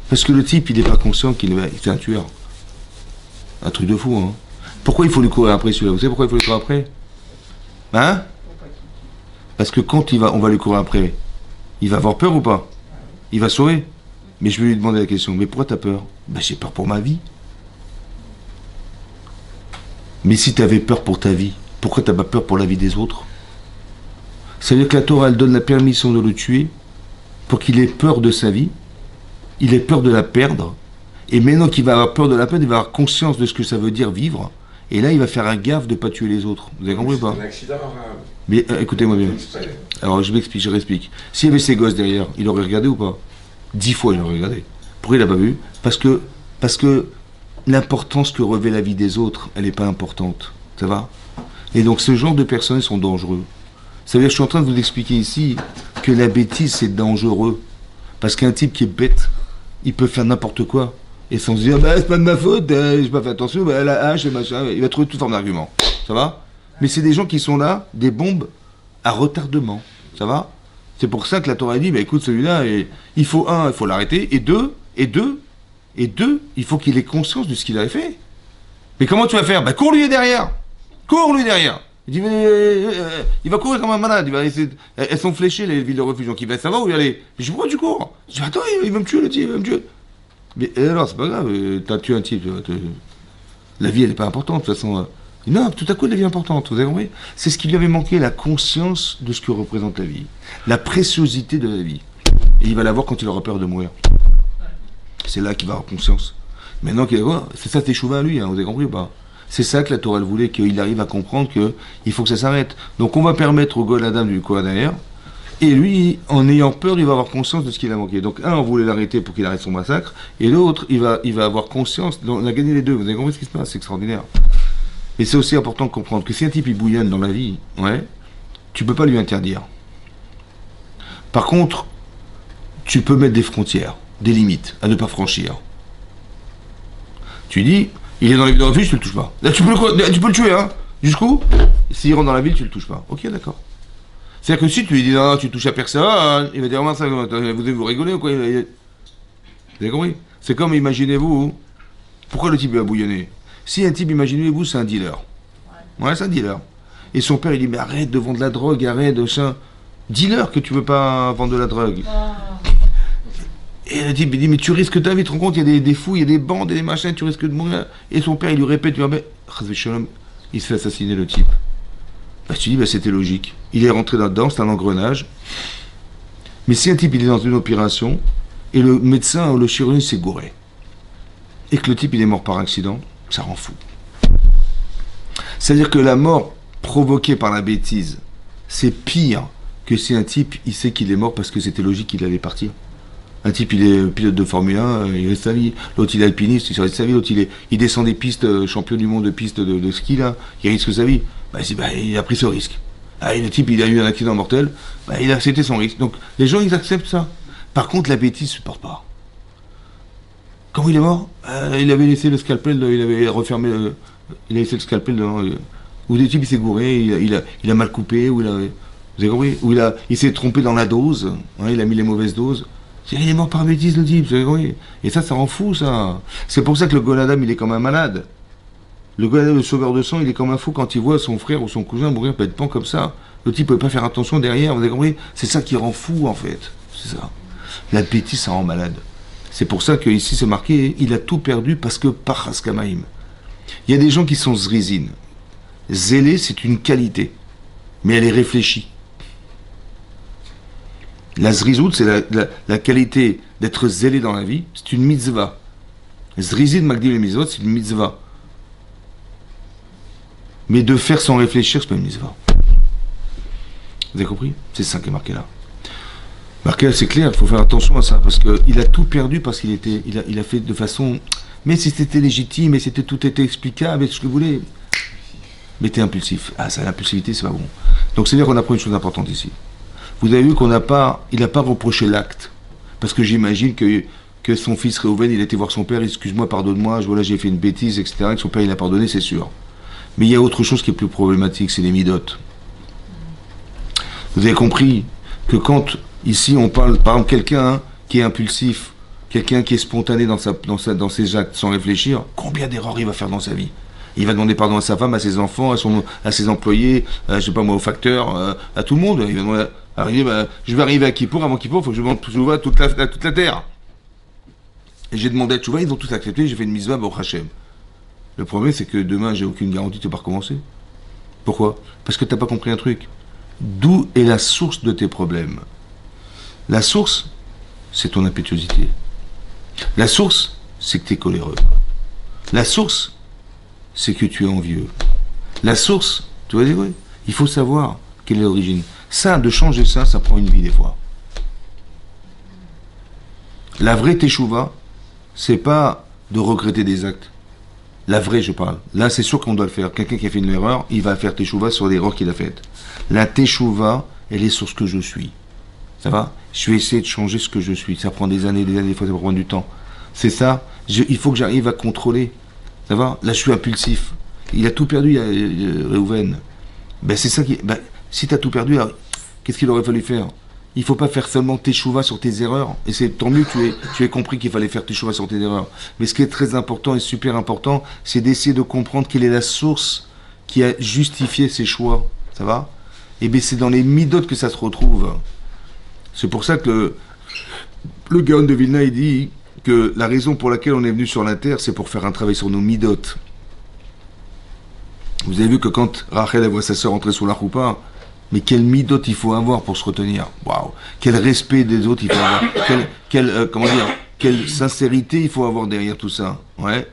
Parce que le type, il n'est pas conscient qu'il est un tueur. Un truc de fou, hein. Pourquoi il faut lui courir après celui-là? Vous savez pourquoi il faut lui courir après? Hein? Parce que quand on va lui courir après, il va avoir peur ou pas? Il va sauver. Mais je vais lui demander la question, mais pourquoi tu as peur? Ben, j'ai peur pour ma vie. Mais si tu avais peur pour ta vie, pourquoi tu n'as pas peur pour la vie des autres? Ça veut dire que la Torah, elle donne la permission de le tuer pour qu'il ait peur de sa vie, il ait peur de la perdre, et maintenant qu'il va avoir peur de la perdre, il va avoir conscience de ce que ça veut dire vivre, et là il va faire un gaffe de ne pas tuer les autres. Vous avez compris ou pas? C'est un accident. Mais écoutez-moi bien. Alors je m'explique, je réexplique. S'il y avait ses gosses derrière, il aurait regardé ou pas? 10 fois il aurait regardé. Pourquoi il n'a pas vu? Parce que l'importance que revêt la vie des autres, elle n'est pas importante. Ça va? Et donc ce genre de personnes sont dangereux. Ça veut dire que je suis en train de vous expliquer ici que la bêtise c'est dangereux. Parce qu'un type qui est bête, il peut faire n'importe quoi. Et sans se dire, bah, c'est pas de ma faute, j'ai pas fait attention, bah, la hache et machin, il va trouver toute forme d'argument. Ça va? Mais c'est des gens qui sont là, des bombes à retardement. Ça va? C'est pour ça que la Torah dit, bah écoute, celui-là, il faut l'arrêter, et deux, il faut qu'il ait conscience de ce qu'il avait fait. Mais comment tu vas faire? Bah cours lui derrière. Cours lui derrière. Il dit, il va courir comme un malade. Il va essayer elles sont fléchées, les villes de refuge. Donc il va savoir où y aller. Je dis, pourquoi tu cours? Je dis, attends, il va me tuer, le type, il va me tuer. Mais alors, c'est pas grave, t'as tué un type. La vie, elle n'est pas importante, de toute façon. Non, tout à coup, elle devient importante. Vous avez compris? C'est ce qui lui avait manqué, la conscience de ce que représente la vie. La préciosité de la vie. Et il va l'avoir quand il aura peur de mourir. C'est là qu'il va avoir conscience. Maintenant qu'il va, c'est ça, tes chouvins à lui, hein, vous avez compris ou pas? C'est ça que la Torah voulait, qu'il arrive à comprendre qu'il faut que ça s'arrête. Donc on va permettre au Goël Adam du Kohen derrière, et lui, en ayant peur, il va avoir conscience de ce qu'il a manqué. Donc un, on voulait l'arrêter pour qu'il arrête son massacre, et l'autre, il va avoir conscience, on a gagné les deux, vous avez compris ce qui se passe, c'est extraordinaire. Et c'est aussi important de comprendre que si un type il bouillonne dans la vie, ouais, tu peux pas lui interdire. Par contre, tu peux mettre des frontières, des limites à ne pas franchir. Tu dis, il est dans les villes de refuge, tu le touches pas. Là, tu peux le tuer, hein. Jusqu'où? S'il rentre dans la ville, tu le touches pas. Ok, d'accord. C'est-à-dire que si tu lui dis non, tu touches à personne, il va dire ça, vous rigolez ou quoi? Vous avez compris? C'est comme, imaginez-vous, pourquoi le type va bouillonner? Si un type, imaginez-vous, c'est un dealer. Ouais, c'est un dealer. Et son père, il dit, mais arrête de vendre de la drogue, arrête de ça. Dis-leur que tu veux pas vendre de la drogue. Et le type, il dit, mais tu risques ta vie, tu te rends compte, il y a des fous, il y a des bandes et des machins, tu risques de mourir. Et son père, il lui répète, il se fait assassiner le type. Bah, tu dis, bah, c'était logique. Il est rentré là-dedans, c'est un engrenage. Mais si un type, il est dans une opération, et le médecin ou le chirurgien s'est gouré, et que le type il est mort par accident, ça rend fou. C'est-à-dire que la mort provoquée par la bêtise, c'est pire que si un type il sait qu'il est mort parce que c'était logique qu'il allait partir. Un type il est pilote de Formule 1, il reste sa vie. L'autre il est alpiniste, il reste sa vie. L'autre il descend des pistes, champion du monde de pistes de ski là, il risque sa vie. Il a pris ce risque. Le type il a eu un accident mortel, il a accepté son risque. Donc les gens ils acceptent ça. Par contre la bêtise ne supporte pas. Quand il est mort, il avait laissé le scalpel, il avait refermé, il a laissé le scalpel devant. Ou des types il s'est gouré, il a mal coupé, ou vous avez compris, ou il s'est trompé dans la dose, il a mis les mauvaises doses. Il est mort par bêtise le type, vous avez compris. Et ça rend fou ça. C'est pour ça que le Gonadam il est comme un malade. Le Gonadam, le sauveur de sang, il est comme un fou quand il voit son frère ou son cousin mourir bêtement comme ça. Le type ne peut pas faire attention derrière, vous avez compris. C'est ça qui rend fou en fait. C'est ça. La bêtise ça rend malade. C'est pour ça qu'ici c'est marqué, il a tout perdu parce que par Haskamaïm. Il y a des gens qui sont zrizines. Zélé, c'est une qualité, mais elle est réfléchie. La zrizout, c'est la qualité d'être zélé dans la vie, c'est une mitzvah. Zrizid Magdim le mitzvot, c'est une mitzvah. Mais de faire sans réfléchir, c'est pas une mitzvah. Vous avez compris? C'est ça qui est marqué là. Marqué là, c'est clair, il faut faire attention à ça, parce qu'il a tout perdu parce qu'il a fait de façon... Mais si c'était légitime, et tout était explicable, et ce que vous voulez... Mais t'es impulsif. Ça, l'impulsivité, c'est pas bon. Donc c'est-à-dire qu'on apprend une chose importante ici. Vous avez vu il n'a pas reproché l'acte. Parce que j'imagine que son fils Réhouven, il a été voir son père, excuse-moi, pardonne-moi, voilà, j'ai fait une bêtise, etc. Que son père, il a pardonné, c'est sûr. Mais il y a autre chose qui est plus problématique, c'est les midotes. Vous avez compris que quand, ici, on parle, par exemple, quelqu'un qui est impulsif, quelqu'un qui est spontané dans ses actes sans réfléchir, combien d'erreurs il va faire dans sa vie? Il va demander pardon à sa femme, à ses enfants, à ses employés, je sais pas moi, au facteur, à tout le monde. Il va demander, je vais arriver à Kippour, avant Kippour, il faut que je demande Tchouva à toute la terre. Et j'ai demandé à Tchouva, ils ont tous accepté, j'ai fait une mitzvah au Hachem. Le problème, c'est que demain, j'ai aucune garantie de ne pas recommencer. Pourquoi? Parce que tu n'as pas compris un truc. D'où est la source de tes problèmes? La source, c'est ton impétuosité. La source, c'est que tu es coléreux. La source, c'est que tu es envieux. La source, tu vois, oui, il faut savoir quelle est l'origine. Ça, de changer ça, ça prend une vie des fois. La vraie teshuva, c'est pas de regretter des actes. La vraie, je parle. Là, c'est sûr qu'on doit le faire. Quelqu'un qui a fait une erreur, il va faire teshuva sur l'erreur qu'il a faite. La teshuva, elle est sur ce que je suis. Ça va? Je vais essayer de changer ce que je suis. Ça prend des années, des fois ça prend du temps. C'est ça. Il faut que j'arrive à contrôler. Ça va? Là, je suis impulsif. Il a tout perdu, Réhouven. Ben, c'est ça qui... Ben, si tu as tout perdu, alors, qu'est-ce qu'il aurait fallu faire? Il ne faut pas faire seulement teshuva sur tes erreurs. Et c'est tant mieux que tu aies compris qu'il fallait faire teshuva sur tes erreurs. Mais ce qui est très important et super important, c'est d'essayer de comprendre quelle est la source qui a justifié ces choix. Ça va? Et bien, c'est dans les midotes que ça se retrouve. C'est pour ça que le Gaon de Vilna, il dit que la raison pour laquelle on est venu sur la terre, c'est pour faire un travail sur nos midotes. Vous avez vu que quand Rachel voit sa sœur entrer sous la roupa, mais quel midote il faut avoir pour se retenir. Waouh! Quel respect des autres il faut avoir. Quelle sincérité il faut avoir derrière tout ça. Ouais.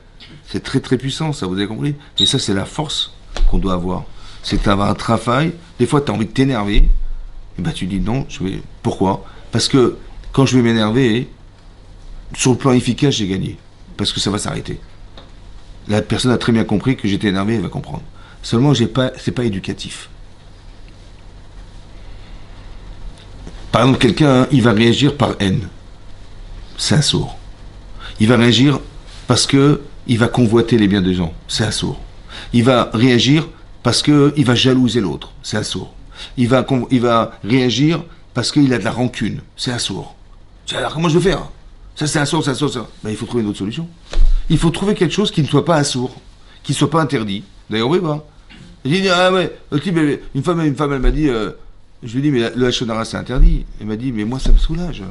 C'est très très puissant, ça, vous avez compris? Et ça, c'est la force qu'on doit avoir. C'est d'avoir un travail. Des fois, tu as envie de t'énerver. Et ben, tu dis non, Pourquoi? Parce que quand je vais m'énerver, sur le plan efficace, j'ai gagné. Parce que ça va s'arrêter. La personne a très bien compris que j'étais énervé, elle va comprendre. Seulement, c'est pas éducatif. Par exemple, quelqu'un, il va réagir par haine. C'est un sourd. Il va réagir parce que il va convoiter les biens des gens. C'est un sourd. Il va réagir parce que il va jalouser l'autre. C'est un sourd. Il va réagir parce qu'il a de la rancune. C'est un sourd. Alors, comment je vais faire? Ça, c'est un sourd, ça. Ben, il faut trouver une autre solution. Il faut trouver quelque chose qui ne soit pas un sourd, qui ne soit pas interdit. D'ailleurs, oui, bah. Il dit, ah ouais, une femme, elle m'a dit, je lui ai dit, mais le hachonara, c'est interdit. Elle m'a dit, mais moi, ça me soulage.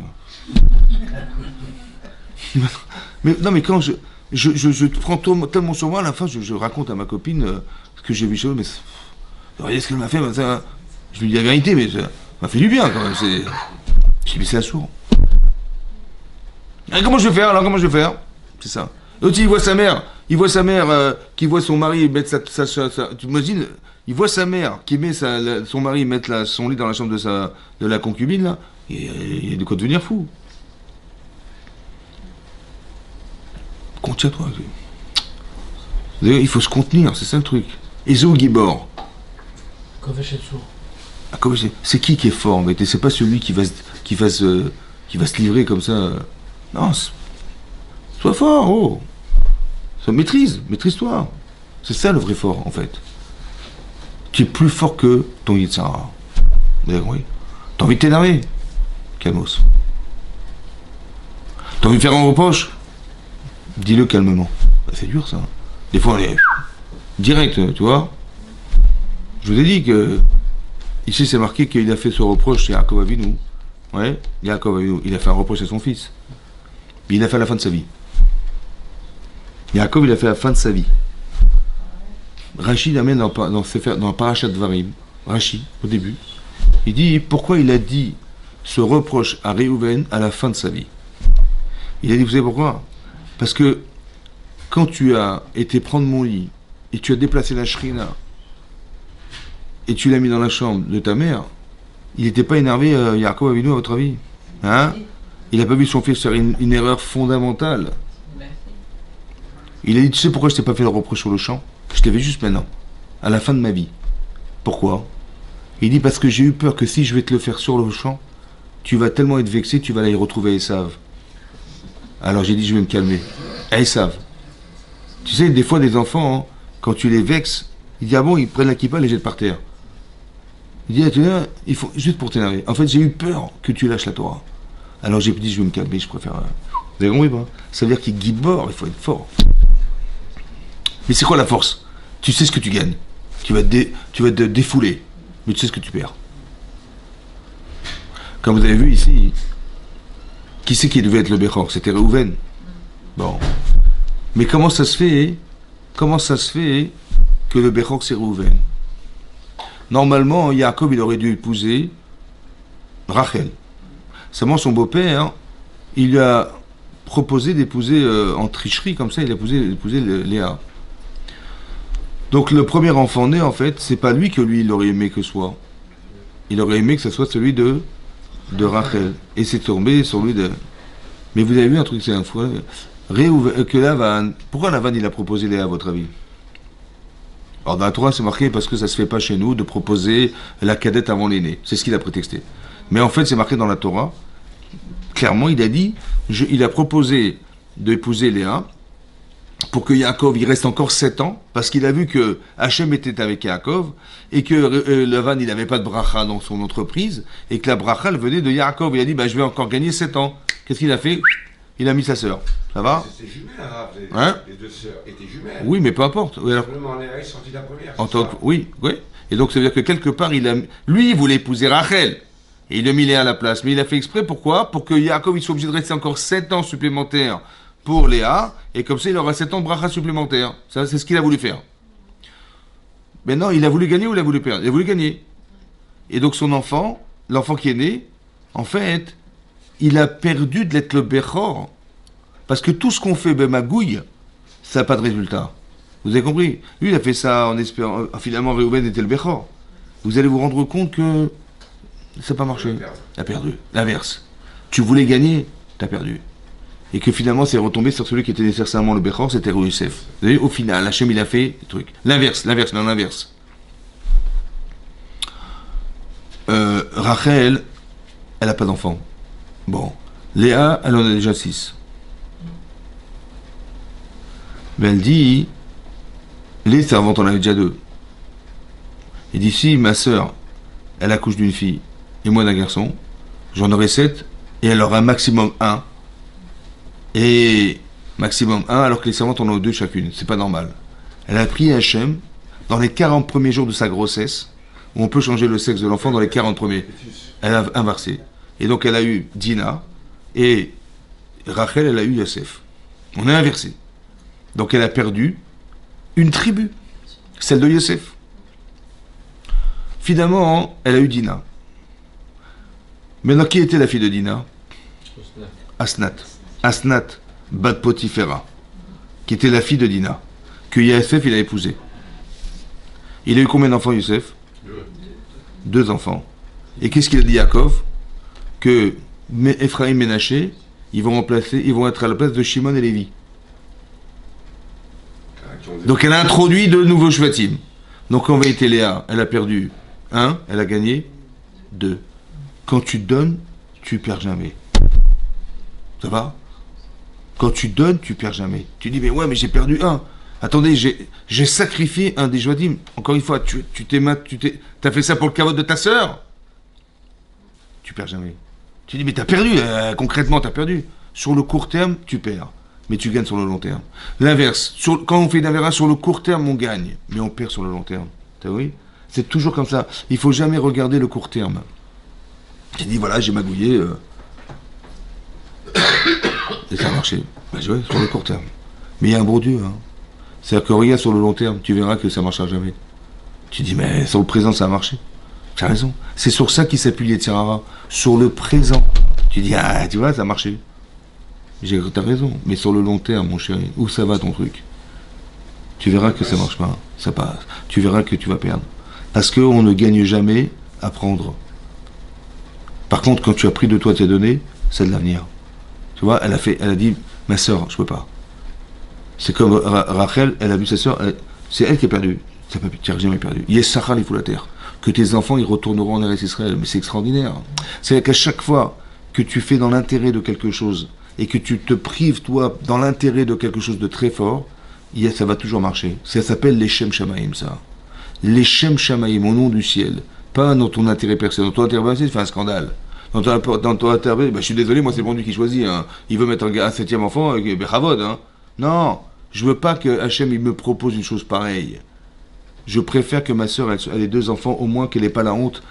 Mais non, mais quand je prends tellement sur moi, à la fin, je raconte à ma copine ce que j'ai vu chez eux, mais regardez ce qu'elle m'a fait, ça, je lui dis la vérité, mais ça m'a fait du bien quand même. Je dis, mais c'est un sourd. Et comment je vais faire? C'est ça. L'autre, il voit sa mère qui voit son mari mettre tu imagines, il voit sa mère qui met son mari mettre son lit dans la chambre de la concubine, là, et il y a de quoi devenir fou. Contiens-toi. D'ailleurs, il faut se contenir, c'est ça le truc. Ezo Gibor. Koveshetsu. C'est qui est fort, mais c'est pas celui qui va se livrer comme ça. Non, sois fort, oh. Maîtrise-toi. C'est ça le vrai fort, en fait. Tu es plus fort que ton Yitzhara. Oui. T'as envie de t'énerver? Calmos. T'as envie de faire un reproche? Dis-le calmement. C'est dur, ça. Des fois, on est direct, tu vois. Je vous ai dit que ici, c'est marqué qu'il a fait ce reproche chez Yaakov Avinu. Ouais, Yaakov Avinu. Il a fait un reproche à son fils. Il a fait à la fin de sa vie. Yaakov, il a fait la fin de sa vie. Rachid amène dans Parashat Dvarim, Rachid, au début, il dit pourquoi il a dit ce reproche à Réhouven à la fin de sa vie. Il a dit, vous savez pourquoi? Parce que quand tu as été prendre mon lit et tu as déplacé la shrina et tu l'as mis dans la chambre de ta mère, il n'était pas énervé, Yaakov Avinu, à votre avis? Hein? Il n'a pas vu son fils faire une erreur fondamentale. Il a dit, tu sais pourquoi je t'ai pas fait le reproche sur le champ? Je t'avais juste maintenant, à la fin de ma vie. Pourquoi? Il dit, parce que j'ai eu peur que si je vais te le faire sur le champ, tu vas tellement être vexé, tu vas aller retrouver Esav. Alors j'ai dit, je vais me calmer. Esav. Tu sais, des fois, des enfants, hein, quand tu les vexes, il dit, ah bon, ils prennent la kippa et les jettent par terre. Il dit, ah, tu vois, il faut, juste pour t'énerver. En fait, j'ai eu peur que tu lâches la Torah. Alors j'ai dit, je vais me calmer, je préfère... Vous avez compris, pas? Ça veut dire qu'il gibor, il faut être fort. Mais c'est quoi la force? Tu sais ce que tu gagnes. Tu vas te défouler. Mais tu sais ce que tu perds. Comme vous avez vu ici, qui c'est qui devait être le Bechor? C'était Réhouven. Bon. Mais comment ça se fait que le Bechor c'est Réhouven? Normalement, Yaakov, il aurait dû épouser Rachel. Seulement son beau-père, il lui a proposé d'épouser en tricherie, comme ça, il a épousé Léa. Donc le premier enfant né, en fait, c'est pas lui que lui, il aurait aimé que soit. Il aurait aimé que ce soit celui de Rachel. Et c'est tombé sur lui de... Mais vous avez vu un truc, c'est un fois... que Lavan... Pourquoi Lavan, il a proposé Léa, à votre avis? Alors dans la Torah, c'est marqué parce que ça se fait pas chez nous de proposer la cadette avant l'aîné. C'est ce qu'il a prétexté. Mais en fait, c'est marqué dans la Torah. Clairement, il a dit... il a proposé d'épouser Léa pour que Yaakov il reste encore 7 ans, parce qu'il a vu que Hachem était avec Yaakov, et que Lavan il n'avait pas de bracha dans son entreprise, et que la bracha elle venait de Yaakov. Il a dit, je vais encore gagner 7 ans. Qu'est-ce qu'il a fait? Il a mis sa sœur. Ça va? C'était jumelles, les deux sœurs étaient jumelles. Oui, mais peu importe. Oui, alors, Léa est sortie la première. oui. Et donc ça veut dire que quelque part, lui, il voulait épouser Rachel. Et il a mis Léa à la place. Mais il a fait exprès, pourquoi? Pour que Yaakov il soit obligé de rester encore 7 ans supplémentaires pour Léa, et comme ça il aura 7 ans de bracha supplémentaire. Ça, c'est ce qu'il a voulu faire. Mais non, il a voulu gagner ou il a voulu perdre? Il a voulu gagner. Et donc son enfant, l'enfant qui est né, en fait, il a perdu d'être le Bechor, parce que tout ce qu'on fait, magouille, ça n'a pas de résultat. Vous avez compris? Lui, il a fait ça en espérant, finalement Réhouven était le Bechor. Vous allez vous rendre compte que ça n'a pas marché. Il a perdu. L'inverse. Tu voulais gagner, tu as perdu. Et que finalement, c'est retombé sur celui qui était nécessairement le Bechor, c'était Youssef. Vous voyez, au final, Hachem, il a fait le truc. L'inverse. Rachel, elle n'a pas d'enfant. Bon. Léa, elle en a déjà 6. Mais elle dit, les servantes en avaient déjà 2. Et d'ici, ma sœur, elle accouche d'une fille, et moi d'un garçon, j'en aurai 7, et elle aura maximum 1. Et maximum 1, alors que les servantes en ont 2 chacune. C'est pas normal. Elle a prié Hachem dans les 40 premiers jours de sa grossesse, où on peut changer le sexe de l'enfant dans les 40 premiers. Elle a inversé. Et donc elle a eu Dina, et Rachel, elle a eu Yosef. On a inversé. Donc elle a perdu une tribu, celle de Yosef. Finalement, elle a eu Dina. Maintenant, qui était la fille de Dina? Asnat. Asnat, bat Potifera. qui était la fille de Dina, que Yosef il a épousée. Il a eu combien d'enfants, Yosef? 2 enfants. Et qu'est-ce qu'il a dit Yaakov? Que Ephraim et Ménaché, ils vont être à la place de Shimon et Lévi. Donc elle a introduit de nouveaux Shvatim. Donc en vérité, Léa, elle a perdu 1, elle a gagné 2. Quand tu donnes, tu perds jamais. Ça va? Quand tu donnes, tu perds jamais. Tu dis, mais ouais, mais j'ai perdu 1. Attendez, j'ai sacrifié un des Shvatim. Encore une fois, t'as fait ça pour le kavod de ta sœur? Tu perds jamais. Tu dis, mais t'as perdu, concrètement, t'as perdu. Sur le court terme, tu perds. Mais tu gagnes sur le long terme. L'inverse, quand on fait d'Avera, sur le court terme, on gagne. Mais on perd sur le long terme. T'as vu? C'est toujours comme ça. Il ne faut jamais regarder le court terme. Tu dis, voilà, j'ai magouillé. Et ça a marché. Ben, ouais, sur le court terme. Mais il y a un bon Dieu. Hein. C'est-à-dire que regarde sur le long terme, tu verras que ça ne marchera jamais. Tu dis, mais sur le présent, ça a marché. Tu as raison. C'est sur ça qu'il s'appuie les Tirara. Sur le présent. Tu dis, ah, tu vois, ça a marché. T'as raison. Mais sur le long terme, mon chéri, où ça va ton truc? Tu verras que ça marche pas. Ça passe. Tu verras que tu vas perdre. Parce qu'on ne gagne jamais à prendre. Par contre, quand tu as pris de toi tes données, c'est de l'avenir. Tu vois, elle a dit, ma sœur, je peux pas. C'est comme Rachel, elle a vu sa sœur, c'est elle qui a perdu. Tu n'as jamais perdu. Yessachar, il faut la terre. Que tes enfants, ils retourneront en Eretz Israël. Mais c'est extraordinaire. C'est qu'à chaque fois que tu fais dans l'intérêt de quelque chose, et que tu te prives, toi, dans l'intérêt de quelque chose de très fort, ça va toujours marcher. Ça s'appelle les Shem Shamaim, ça. Les Shem Shamaim, au nom du ciel. Pas dans ton intérêt personnel. Dans ton intérêt personnel, tu fais un scandale. Dans ton intérêt, je suis désolé, moi c'est bon Dieu qui choisit. Hein. Il veut mettre un 7e enfant, Bechavod. Hein. Non, je veux pas que Hachem il me propose une chose pareille. Je préfère que ma sœur elle ait 2 enfants, au moins qu'elle n'ait pas la honte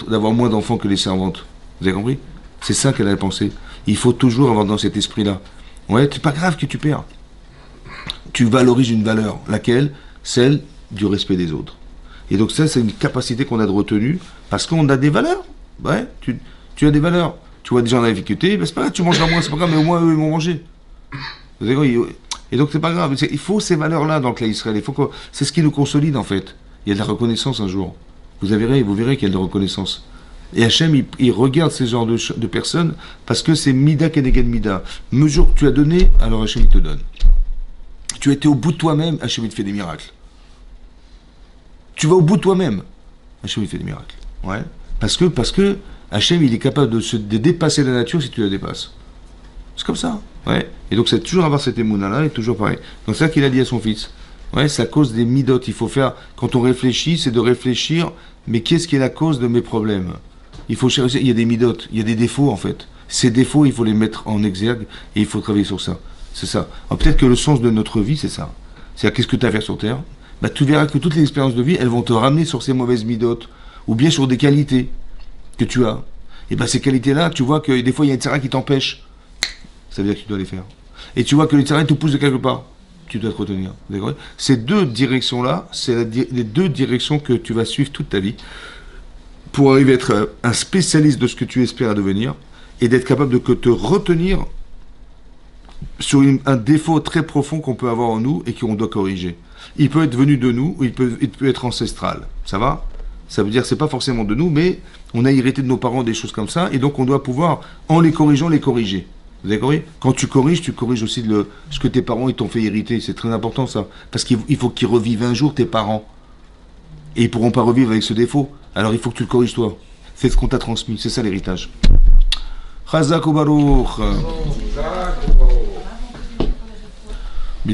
d'avoir moins d'enfants que les servantes. Vous avez compris? C'est ça qu'elle a pensé. Il faut toujours avoir dans cet esprit-là. Ouais, c'est pas grave que tu perds. Tu valorises une valeur. Laquelle? Celle du respect des autres. Et donc ça, c'est une capacité qu'on a de retenue, parce qu'on a des valeurs. Ouais, tu as des valeurs. Tu vois des gens en difficulté, ben c'est pas grave, tu mangeras moins, c'est pas grave, mais au moins eux, ils vont manger. Vous avez compris? Et donc c'est pas grave. Il faut ces valeurs-là dans le clan Israël. C'est ce qui nous consolide, en fait. Il y a de la reconnaissance un jour. Vous verrez qu'il y a de la reconnaissance. Et Hachem, il regarde ces genres de personnes parce que c'est Mida Keneged Mida. Mesure que tu as donné, alors Hachem, il te donne. Tu as été au bout de toi-même, Hachem, il te fait des miracles. Tu vas au bout de toi-même, Hachem, il fait des miracles. Ouais. Parce que Hachem, il est capable de dépasser la nature si tu la dépasses. C'est comme ça. Ouais. Et donc, c'est toujours avoir cette émouna-là, et toujours pareil. Donc, c'est ça qu'il a dit à son fils. Ouais, c'est à cause des midot. Il faut faire, quand on réfléchit, c'est de réfléchir, mais qu'est-ce qui est la cause de mes problèmes? Il faut chercher, il y a des midot, il y a des défauts en fait. Ces défauts, il faut les mettre en exergue et il faut travailler sur ça. C'est ça. Alors peut-être que le sens de notre vie, c'est ça. C'est-à-dire, qu'est-ce que tu as à faire sur Terre? Bah, tu verras que toutes les expériences de vie, elles vont te ramener sur ces mauvaises midot, ou bien sur des qualités que tu as. Et bien ces qualités-là, tu vois que des fois, il y a une tsara qui t'empêche. Ça veut dire que tu dois les faire. Et tu vois que les tsara te poussent de quelque part. Tu dois te retenir. Ces 2 directions-là, c'est les 2 directions que tu vas suivre toute ta vie pour arriver à être un spécialiste de ce que tu espères devenir et d'être capable de te retenir sur un défaut très profond qu'on peut avoir en nous et qu'on doit corriger. Il peut être venu de nous ou il peut être ancestral. Ça va? Ça veut dire que ce n'est pas forcément de nous, mais on a hérité de nos parents des choses comme ça et donc on doit pouvoir, en les corrigeant, les corriger. Vous avez compris? Quand tu corriges aussi ce que tes parents ils t'ont fait hériter. C'est très important ça. Parce qu'il faut qu'ils revivent un jour tes parents. Et ils ne pourront pas revivre avec ce défaut. Alors il faut que tu le corriges toi. C'est ce qu'on t'a transmis. C'est ça l'héritage. Chazak ou Baruch.